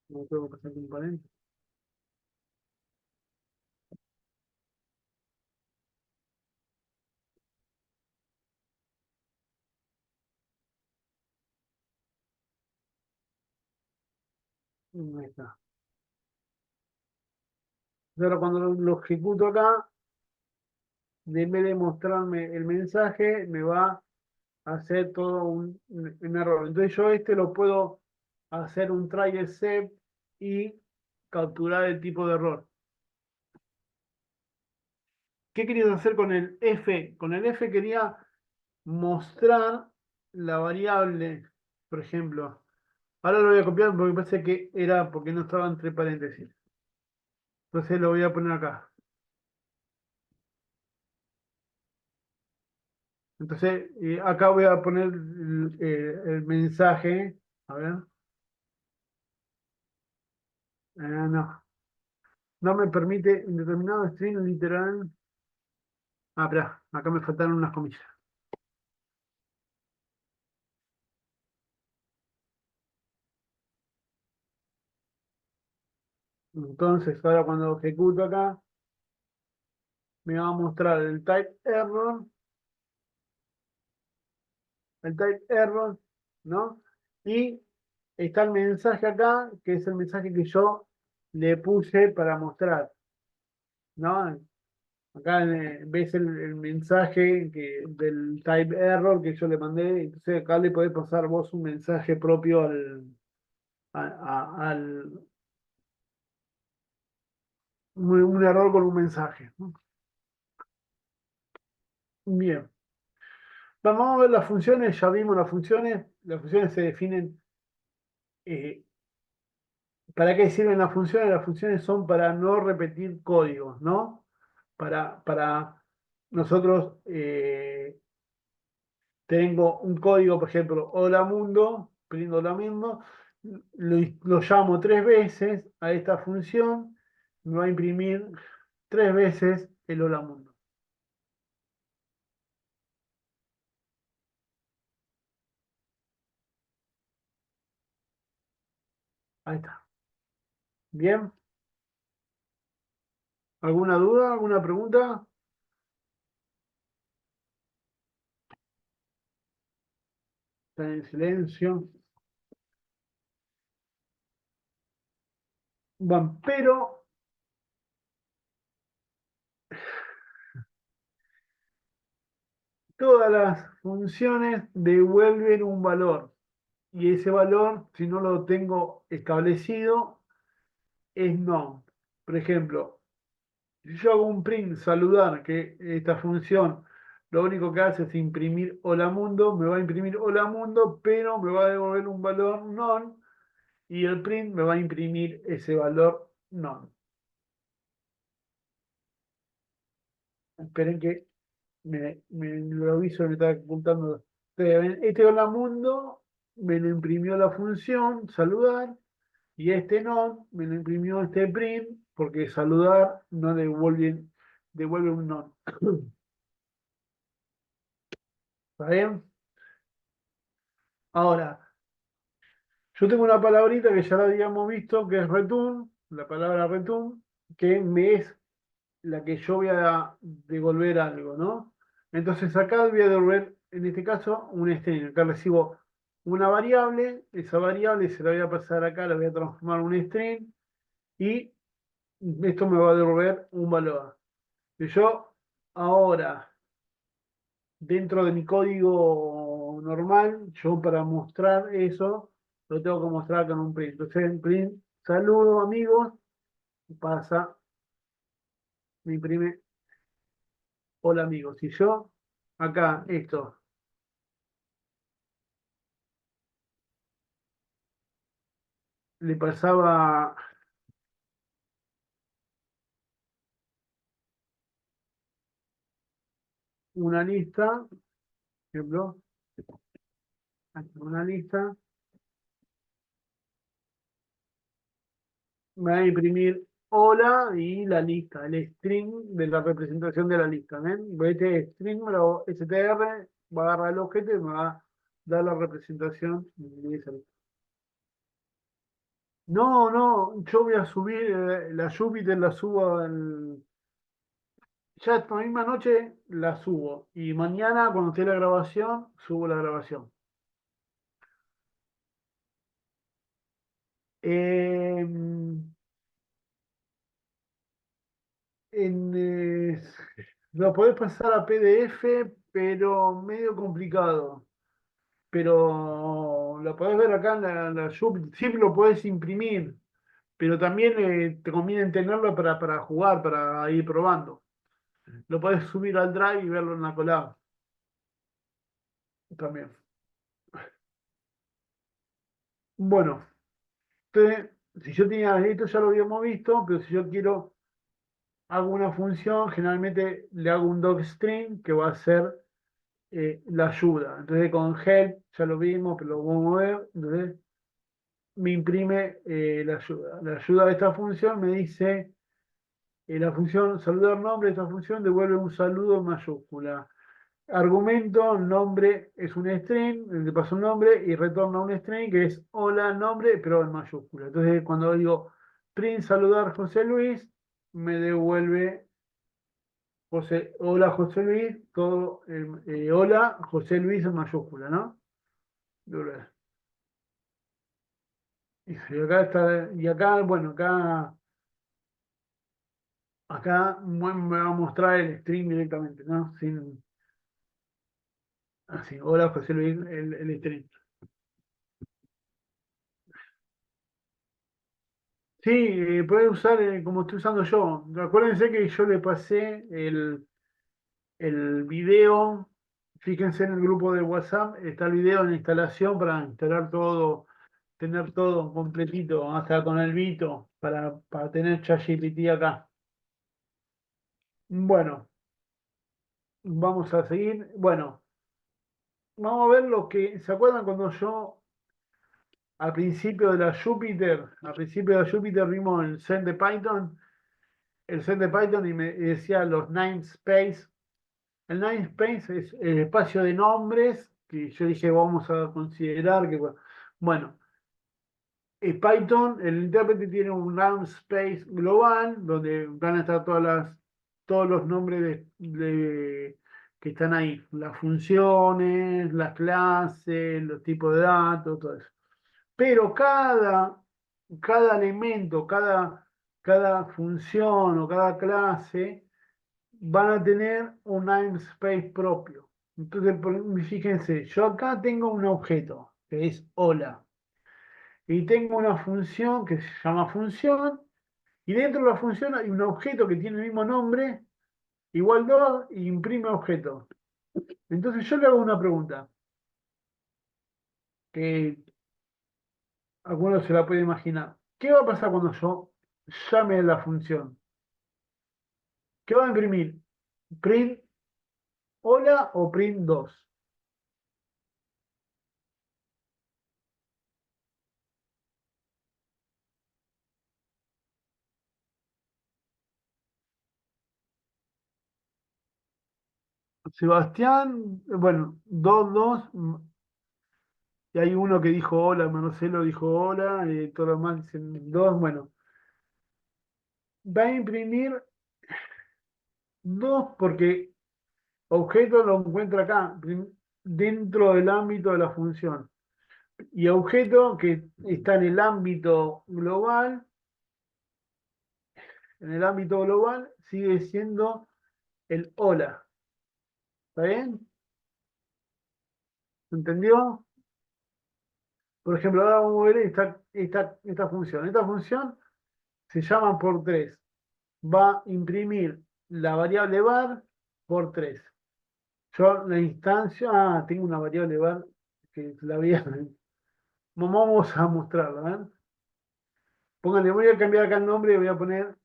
No tengo que pasar un paréntesis. Ahí está. Ahora cuando lo ejecuto acá, en vez de mostrarme el mensaje, me va a hacer todo un error. Entonces yo lo puedo hacer un try except y capturar el tipo de error. ¿Qué querías hacer con el F? Con el F quería mostrar la variable, por ejemplo. Ahora lo voy a copiar porque parece que era porque no estaba entre paréntesis. Entonces lo voy a poner acá. Entonces, acá voy a poner el mensaje. A ver. No. No me permite indeterminado string literal. Espera, acá me faltaron unas comillas. Entonces, ahora cuando ejecuto acá, me va a mostrar el type error, ¿no? Y está el mensaje acá, que es el mensaje que yo le puse para mostrar, ¿no? Acá ves el mensaje del type error que yo le mandé, entonces acá le podés pasar vos un mensaje propio un error con un mensaje, ¿no? Bien. Vamos a ver las funciones, ya vimos las funciones se definen. ¿Para qué sirven las funciones? Las funciones son para no repetir códigos, ¿no? Para nosotros tengo un código, por ejemplo, hola mundo, print hola mundo, lo llamo 3 veces a esta función, me va a imprimir 3 veces el hola mundo. Ahí está. Bien. ¿Alguna duda? ¿Alguna pregunta? Está en silencio. Bueno, pero todas las funciones devuelven un valor. Y ese valor, si no lo tengo establecido, es no. Por ejemplo, si yo hago un print saludar, que esta función lo único que hace es imprimir hola mundo, me va a imprimir hola mundo, pero me va a devolver un valor non y el print me va a imprimir ese valor non. Esperen que me lo aviso, me está ocultando. Este hola mundo me lo imprimió la función saludar y este non me lo imprimió este print porque saludar no devuelve un non. ¿Está bien? Ahora, yo tengo una palabrita que ya la habíamos visto, que es return, la palabra return, que me es la que yo voy a devolver algo, ¿no? Entonces acá voy a devolver, en este caso, un string. Acá recibo una variable, esa variable se la voy a pasar acá, la voy a transformar en un string, y esto me va a devolver un valor. Y yo ahora, dentro de mi código normal, yo para mostrar eso, lo tengo que mostrar con un print. Entonces, en print, saludo amigos, pasa, me imprime, hola amigos. Y yo, acá, esto, le pasaba una lista, por ejemplo, aquí una lista, me va a imprimir hola y la lista, el string de la representación de la lista. ¿Ven? Este string, str, va a agarrar el objeto y me va a dar la representación de esa lista. No, no, yo voy a subir la Jupyter, la subo ya esta misma noche la subo. Y mañana, cuando esté la grabación, subo la grabación. Em, en, lo podés pasar a PDF, pero medio complicado. Pero lo podés ver acá en la Jupyter. Sí lo podés imprimir, pero también te conviene tenerlo para jugar, para ir probando. Lo podés subir al Drive y verlo en la colada también. Bueno, entonces, si yo tenía esto ya lo habíamos visto, pero si yo quiero hago una función, generalmente le hago un docstring que va a ser la ayuda. Entonces con help ya lo vimos, pero lo vamos a ver. Entonces me imprime la ayuda. La ayuda de esta función me dice, la función saludar nombre de esta función devuelve un saludo en mayúscula. Argumento, nombre es un string, le paso un nombre y retorna un string que es hola, nombre, pero en mayúscula. Entonces cuando digo print saludar José Luis, me devuelve José, hola José Luis, todo, hola José Luis en mayúscula, ¿no? Y acá está, y acá, bueno, acá me va a mostrar el string directamente, ¿no? Sin, así, hola José Luis, el string. Sí, puede usar como estoy usando yo. Acuérdense que yo le pasé el video. Fíjense en el grupo de WhatsApp, está el video en instalación para instalar todo, tener todo completito, hasta con el Vito, para tener ChatGPT acá. Bueno, vamos a seguir. Bueno, vamos a ver lo que, ¿se acuerdan cuando yo al principio de la Jupyter, vimos el set de Python? El set de Python y decía los namespace. El namespace es el espacio de nombres que yo dije vamos a considerar que, bueno, Python, el intérprete tiene un namespace global donde van a estar todos los nombres que están ahí, las funciones, las clases, los tipos de datos, todo eso. Pero cada elemento, cada función o cada clase van a tener un namespace propio. Entonces, fíjense, yo acá tengo un objeto que es hola y tengo una función que se llama función, y dentro de la función hay un objeto que tiene el mismo nombre, igual 2, y imprime objeto. Entonces yo le hago una pregunta, que algunos se la puede imaginar. ¿Qué va a pasar cuando yo llame a la función? ¿Qué va a imprimir? ¿Print hola o print 2? Sebastián, bueno, 2 2, y hay uno que dijo hola, Marcelo dijo hola, todos los demás dicen 2, bueno. Va a imprimir 2 porque objeto lo encuentra acá, dentro del ámbito de la función. Y objeto que está en el ámbito global, sigue siendo el hola. ¿Está bien? ¿Entendió? Por ejemplo, ahora vamos a ver esta función. Esta función se llama por 3. Va a imprimir la variable var por 3. Yo la instancia, tengo una variable var que la voy a, vamos a mostrarla, ¿eh? Pónganle, voy a cambiar acá el nombre y voy a poner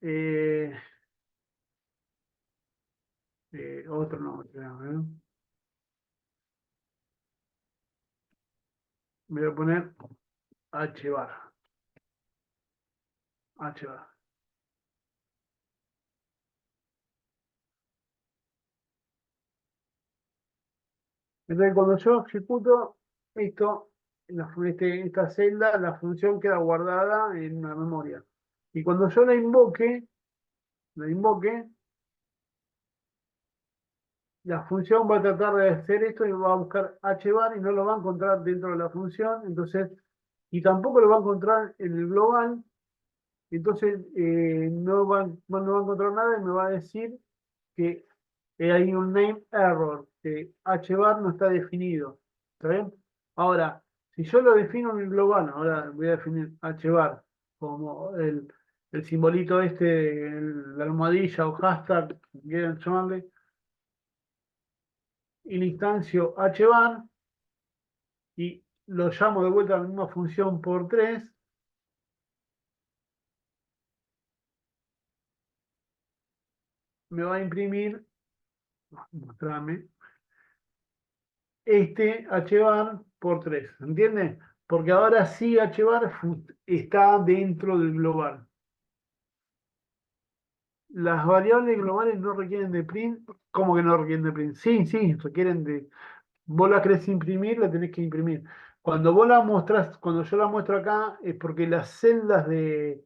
otro nombre, ¿eh? Voy a poner hbar. hbar. Entonces, cuando yo ejecuto esto, esta celda, la función queda guardada en una memoria. Y cuando yo la invoque, la función va a tratar de hacer esto y va a buscar hbar y no lo va a encontrar dentro de la función, entonces, y tampoco lo va a encontrar en el global, entonces no va a encontrar nada y me va a decir que hay un name error, que hbar no está definido. ¿Está bien? Ahora, si yo lo defino en el global, ahora voy a definir hbar como el simbolito la almohadilla o hashtag, quieran llamarle, y le instancio hbar y lo llamo de vuelta a la misma función por 3, me va a imprimir, mostrame, este hbar por 3, ¿entiendes? Porque ahora sí hbar está dentro del global. Las variables globales no requieren de print. ¿Cómo que no requieren de print? Sí, sí, requieren de. Vos la querés imprimir, la tenés que imprimir. Cuando vos la mostrás, cuando yo la muestro acá, es porque las celdas de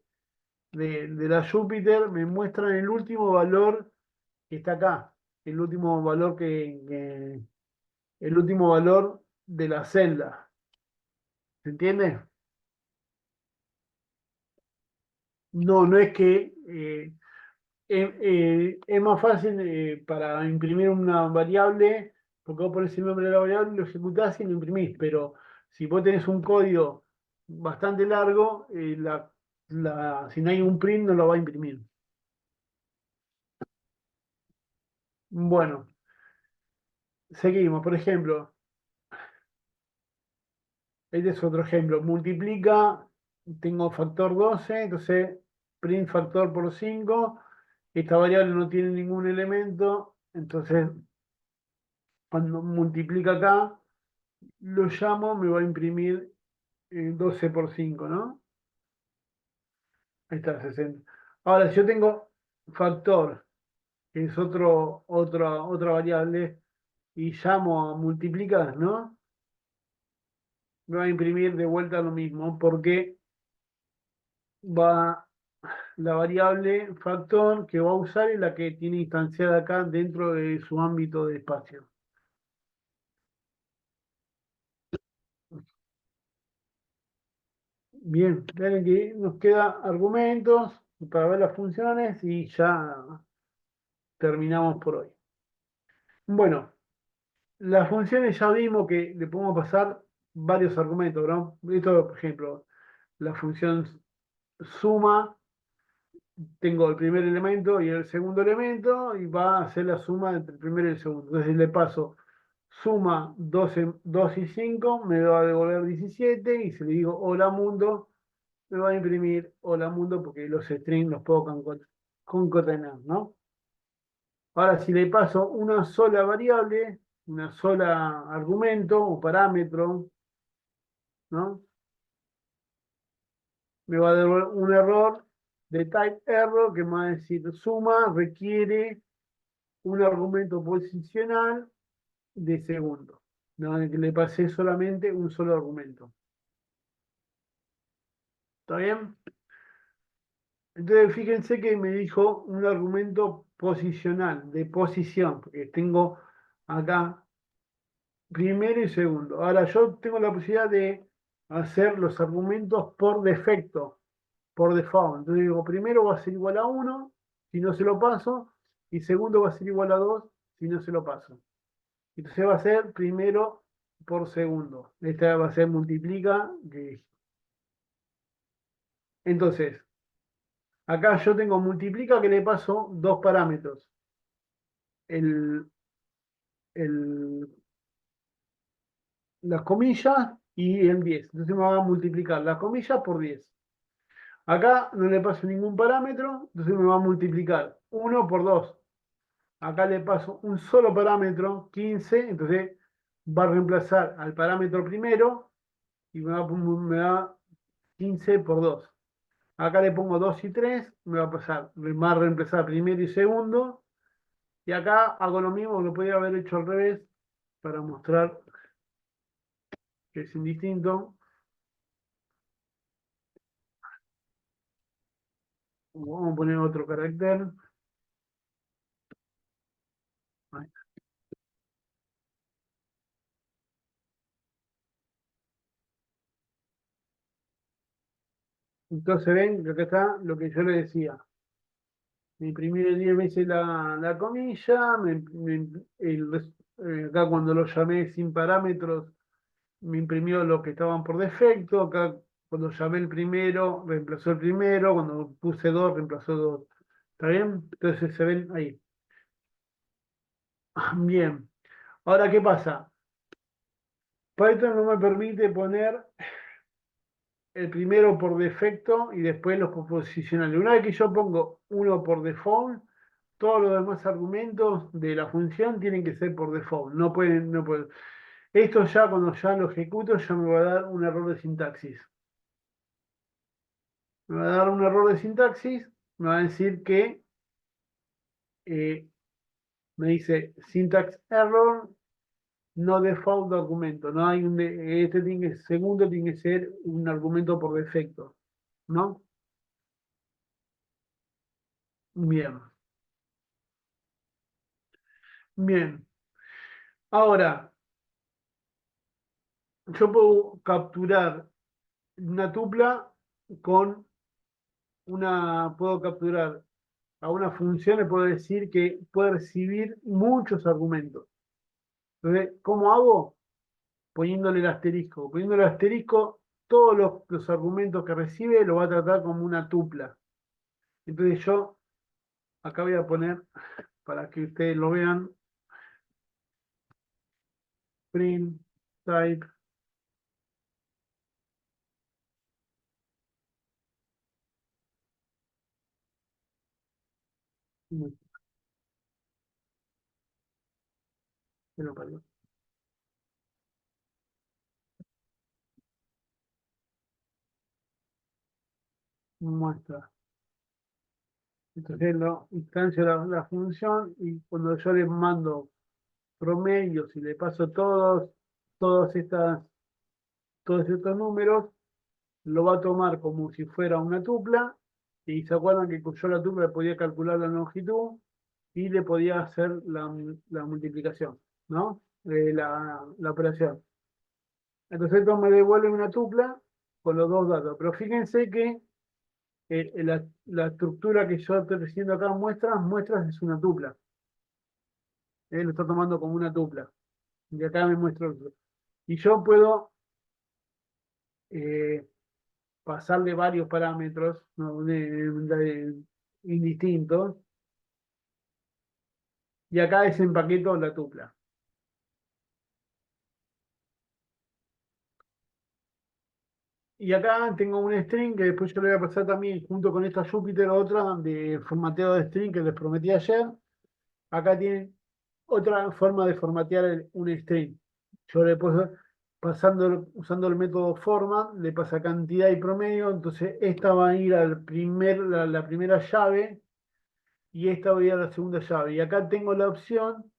la Jupyter me muestran el último valor que está acá. El último valor el último valor de la celda. ¿Se entiende? No, no es que es más fácil para imprimir una variable, porque vos pones el nombre de la variable, lo ejecutás y lo imprimís, pero si vos tenés un código bastante largo, si no hay un print no lo va a imprimir. Bueno, seguimos. Por ejemplo, este es otro ejemplo. Multiplica, tengo factor 12, entonces print factor por 5. Esta variable no tiene ningún elemento, entonces cuando multiplica acá, lo llamo, me va a imprimir 12 por 5, ¿no? Ahí está, 60. Ahora, si yo tengo factor, que es otra variable, y llamo a multiplicar, ¿no? Me va a imprimir de vuelta lo mismo, porque va la variable factor que va a usar es la que tiene instanciada acá dentro de su ámbito de espacio. Bien, miren que nos queda argumentos para ver las funciones y ya terminamos por hoy. Bueno, las funciones ya vimos que le podemos pasar varios argumentos, ¿no? Esto, por ejemplo, la función suma, tengo el primer elemento y el segundo elemento, y va a hacer la suma entre el primero y el segundo. Entonces le paso suma 2 y 5, me va a devolver 17, y si le digo hola mundo, me va a imprimir hola mundo, porque los strings los puedo concatenar, ¿no? Ahora, si le paso una sola variable, una sola argumento o parámetro, ¿no? Me va a dar un error de type error que me va a decir suma requiere un argumento posicional de segundo, ¿no? Que le pasé solamente un solo argumento. ¿Está bien? Entonces fíjense que me dijo un argumento posicional, de posición, porque tengo acá primero y segundo. Ahora yo tengo la posibilidad de hacer los argumentos por defecto, por default. Entonces digo, primero va a ser igual a 1 si no se lo paso, y segundo va a ser igual a 2 si no se lo paso. Entonces va a ser primero por segundo. Esta va a ser multiplica. Entonces, acá yo tengo multiplica que le paso dos parámetros. El, el, las comillas y el 10. Entonces me va a multiplicar las comillas por 10. Acá no le paso ningún parámetro, entonces me va a multiplicar 1 por 2. Acá le paso un solo parámetro, 15, entonces va a reemplazar al parámetro primero y me da 15 por 2. Acá le pongo 2 y 3, me va a reemplazar primero y segundo. Y acá hago lo mismo, lo podría haber hecho al revés para mostrar que es indistinto. Vamos a poner otro carácter. Ahí. Entonces ven que acá está lo que yo le decía. Me imprimió 10 veces la comilla, acá cuando lo llamé sin parámetros, me imprimió los que estaban por defecto. Acá cuando llamé el primero, reemplazó el primero. Cuando puse 2, reemplazó 2. ¿Está bien? Entonces se ven ahí. Bien. Ahora, ¿qué pasa? Python no me permite poner el primero por defecto y después los posicionales. Una vez que yo pongo uno por default, todos los demás argumentos de la función tienen que ser por default. No pueden. Esto ya cuando ya lo ejecuto ya me va a dar un error de sintaxis. Me va a dar un error de sintaxis, me va a decir que eh, me dice syntax error, no default de argumento. No hay este segundo tiene que ser un argumento por defecto, ¿no? Bien, bien. Ahora, yo puedo capturar una tupla con puedo capturar a una función, le puedo decir que puede recibir muchos argumentos. Entonces, ¿cómo hago? Poniéndole el asterisco. Poniéndole el asterisco, todos los argumentos que recibe lo va a tratar como una tupla. Entonces yo acá voy a poner, para que ustedes lo vean, print type. Que lo parió. muestra. Entonces lo instancio la función y cuando yo le mando promedios y le paso todos estos números, lo va a tomar como si fuera una tupla, y se acuerdan que yo la tupla le podía calcular la longitud y le podía hacer la multiplicación, ¿no? La operación. Entonces esto me devuelve una tupla con los dos datos. Pero fíjense que la estructura que yo estoy diciendo acá, muestras es una tupla. Lo está tomando como una tupla. Y acá me muestra otro. Y yo puedo pasarle varios parámetros, ¿no? Indistintos. Y acá desempaqueto la tupla. Y acá tengo un string que después yo le voy a pasar también junto con esta Jupyter, otra de formateo de string que les prometí ayer. Acá tienen otra forma de formatear un string. Yo le puedo, usando el método format, le pasa cantidad y promedio. Entonces esta va a ir al la primera llave y esta va a ir a la segunda llave. Y acá tengo la opción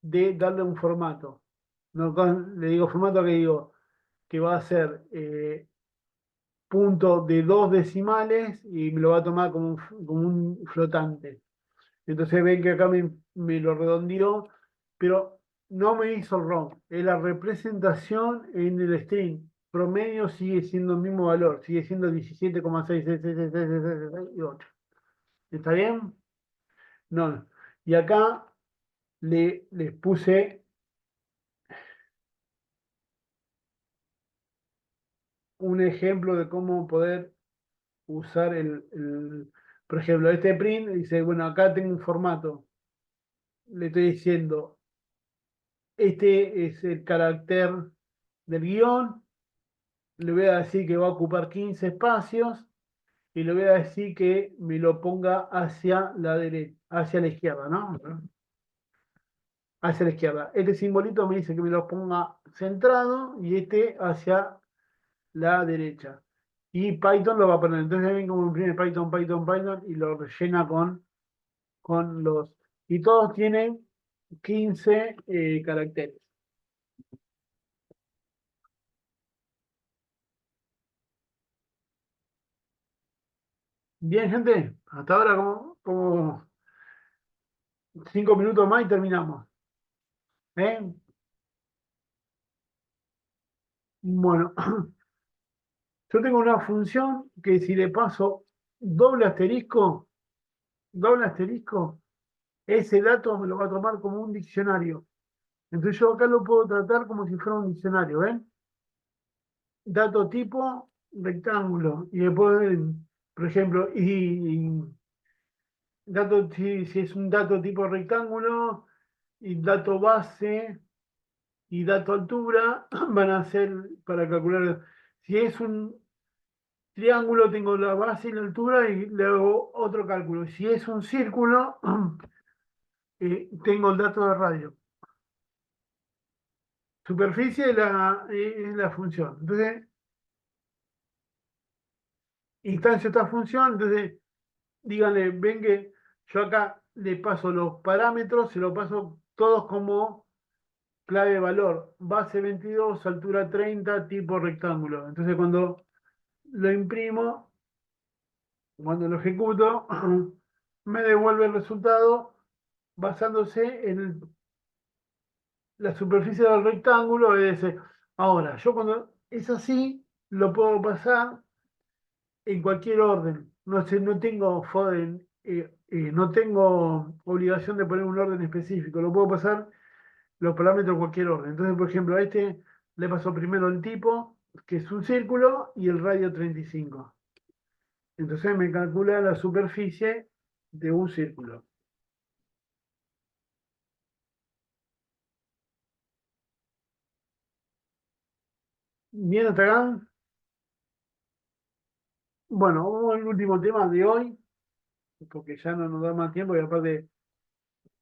de darle un formato. No, le digo formato que digo que va a ser punto de 2 decimales y me lo va a tomar como un flotante. Entonces ven que acá me lo redondeó, pero no me hizo el ROM. Es la representación en el string. Promedio sigue siendo el mismo valor, sigue siendo 17,6666668. ¿Está bien? No. Y acá les puse un ejemplo de cómo poder usar por ejemplo, este print dice, bueno, acá tengo un formato. Le estoy diciendo, este es el carácter del guión, le voy a decir que va a ocupar 15 espacios y le voy a decir que me lo ponga hacia la derecha, hacia la izquierda, ¿no? Hacia la izquierda. Este simbolito me dice que me lo ponga centrado y este hacia la derecha. Y Python lo va a poner. Entonces ven como imprime Python y lo rellena con los... Y todos tienen 15 caracteres. Bien, gente, hasta ahora como 5 minutos más y terminamos. ¿Eh? Bueno, yo tengo una función que si le paso doble asterisco, ese dato me lo va a tomar como un diccionario. Entonces yo acá lo puedo tratar como si fuera un diccionario, ¿ven? Dato tipo rectángulo. Y después, por ejemplo, si es un dato tipo rectángulo, y dato base y dato altura, van a ser para calcular. Si es un triángulo, tengo la base y la altura y le hago otro cálculo. Si es un círculo, tengo el dato de radio. Superficie es la función. Entonces, instancio esta función, entonces, díganle, ven que yo acá le paso los parámetros, se los paso todos como clave de valor. Base 22, altura 30, tipo rectángulo. Entonces, cuando lo imprimo, cuando lo ejecuto, me devuelve el resultado basándose en la superficie del rectángulo. Ahora, yo cuando es así, lo puedo pasar en cualquier orden. No sé, no tengo obligación de poner un orden específico. Lo puedo pasar los parámetros en cualquier orden. Entonces, por ejemplo, a este le paso primero el tipo, que es un círculo, y el radio 35. Entonces me calcula la superficie de un círculo. Bien, hasta acá. Bueno, vamos al último tema de hoy, porque ya no nos da más tiempo y aparte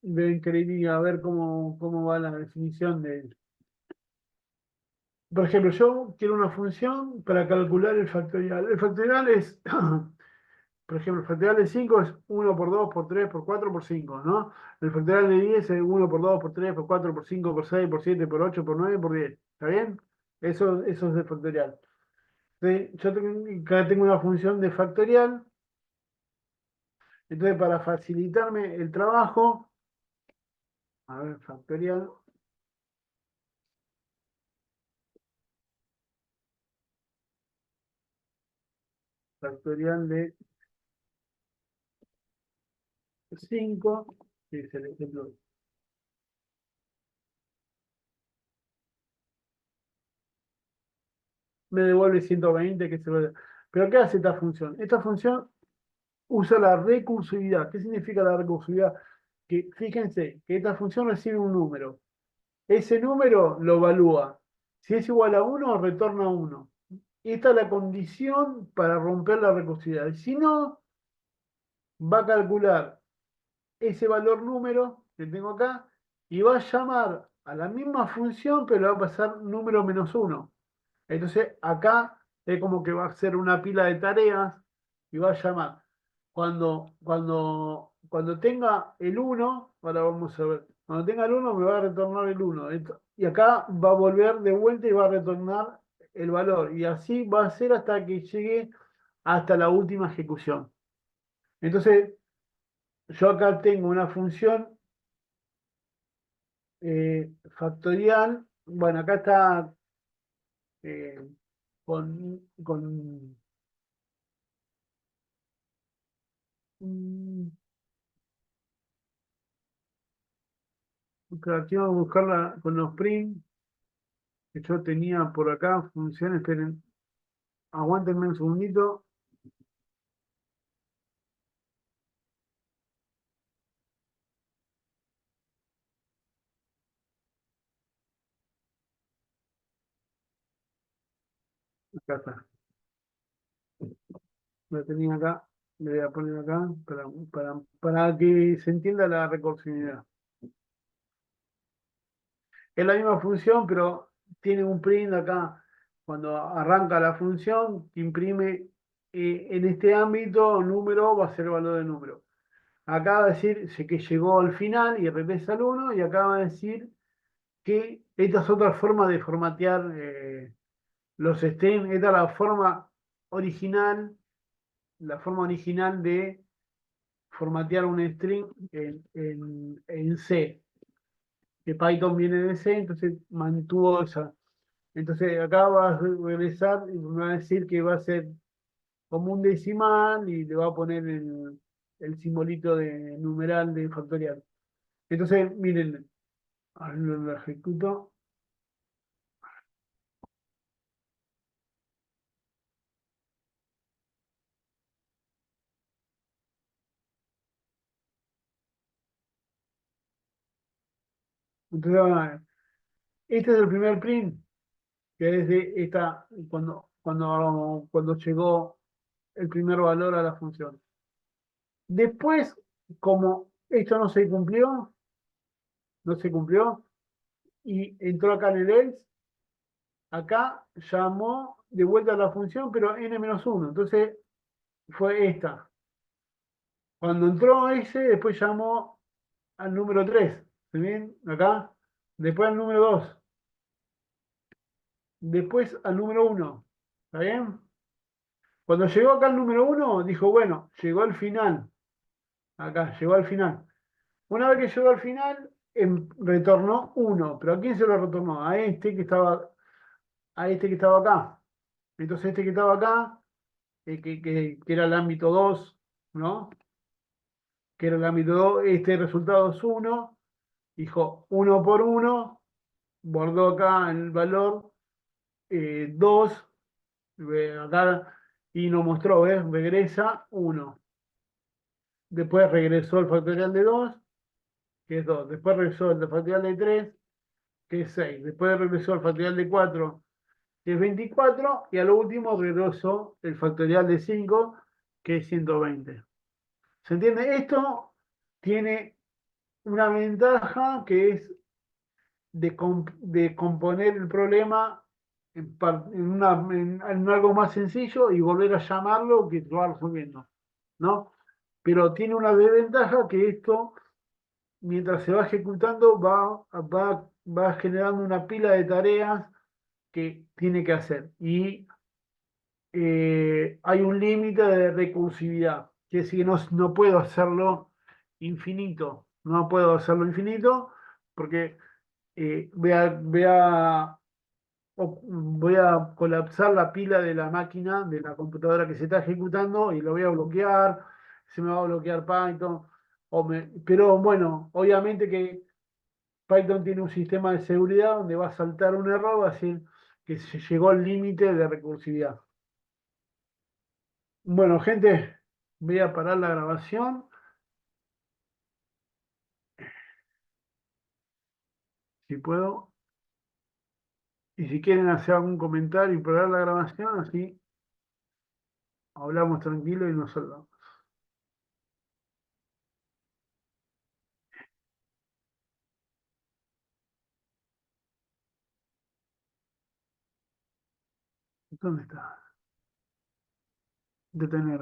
deben querer ir a ver cómo va la definición de... Por ejemplo, yo quiero una función para calcular el factorial. El factorial es por ejemplo, el factorial de 5 es 1 por 2 por 3 por 4 por 5, ¿no? El factorial de 10 es 1 por 2 por 3 por 4 por 5 por 6 por 7 por 8 por 9 por 10. ¿Está bien? Eso es el factorial. Entonces, acá tengo una función de factorial. Entonces, para facilitarme el trabajo, a ver, factorial de 5, que es el ejemplo. Me devuelve 120, que se lo... Pero ¿qué hace esta función? Esta función usa la recursividad. ¿Qué significa la recursividad? Que fíjense que esta función recibe un número. Ese número lo evalúa. Si es igual a 1, retorna 1. Esta es la condición para romper la recursividad. Si no, va a calcular ese valor número que tengo acá y va a llamar a la misma función, pero le va a pasar número menos 1. Entonces acá es como que va a hacer una pila de tareas y va a llamar. Cuando tenga el 1, ahora vamos a ver, cuando tenga el 1 me va a retornar el 1. Y acá va a volver de vuelta y va a retornar el valor. Y así va a ser hasta que llegue hasta la última ejecución. Entonces, yo acá tengo una función factorial. Bueno, acá está eh, con aquí vamos a buscarla con los print que yo tenía por acá, funciones, esperen, aguántenme un segundito. Acá está, la tenía acá, le voy a poner acá para que se entienda la recursividad. Es la misma función, pero tiene un print acá. Cuando arranca la función, imprime en este ámbito número, va a ser el valor de número. Acá va a decir que llegó al final y regresa al 1, y acá va a decir que esta es otra forma de formatear los strings. Esta es la forma original de formatear un string en C, que Python viene de C, entonces mantuvo esa. Entonces acá va a regresar y me va a decir que va a ser como un decimal y le va a poner el simbolito de numeral de factorial. Entonces, miren, ahora lo ejecuto. Entonces, este es el primer print, que es de esta, cuando llegó el primer valor a la función. Después, como esto no se cumplió, y entró acá en el else, acá llamó de vuelta a la función, pero n-1. Entonces, fue esta. Cuando entró ese, después llamó al número 3. ¿Se ven acá? Después al número 2. Después al número 1. ¿Está bien? Cuando llegó acá al número 1, dijo, bueno, llegó al final. Acá, llegó al final. Una vez que llegó al final, retornó 1. ¿Pero a quién se lo retornó? A este que estaba acá. Entonces este que estaba acá, que era el ámbito 2, ¿no? Que era el ámbito 2, este resultado es 1. Dijo 1 por 1, guardó acá el valor 2, acá, y nos mostró, ¿ves? Regresa 1. Después regresó el factorial de 2, que es 2. Después regresó el factorial de 3, que es 6. Después regresó el factorial de 4, que es 24. Y a lo último regresó el factorial de 5, que es 120. ¿Se entiende? Esto tiene una ventaja que es de componer el problema en algo más sencillo y volver a llamarlo que lo va resolviendo. ¿no? Pero tiene una desventaja que esto, mientras se va ejecutando, va generando una pila de tareas que tiene que hacer. Y hay un límite de recursividad, que es que no puedo hacerlo infinito, no puedo hacerlo infinito porque voy a colapsar la pila de la máquina, de la computadora que se está ejecutando y lo voy a bloquear, se me va a bloquear Python, pero bueno, obviamente que Python tiene un sistema de seguridad donde va a saltar un error, va a decir que se llegó al límite de recursividad. Bueno, gente, voy a parar la grabación. Si puedo. Y si quieren hacer algún comentario y parar la grabación, así hablamos tranquilo y nos salvamos. ¿Dónde está? Detener.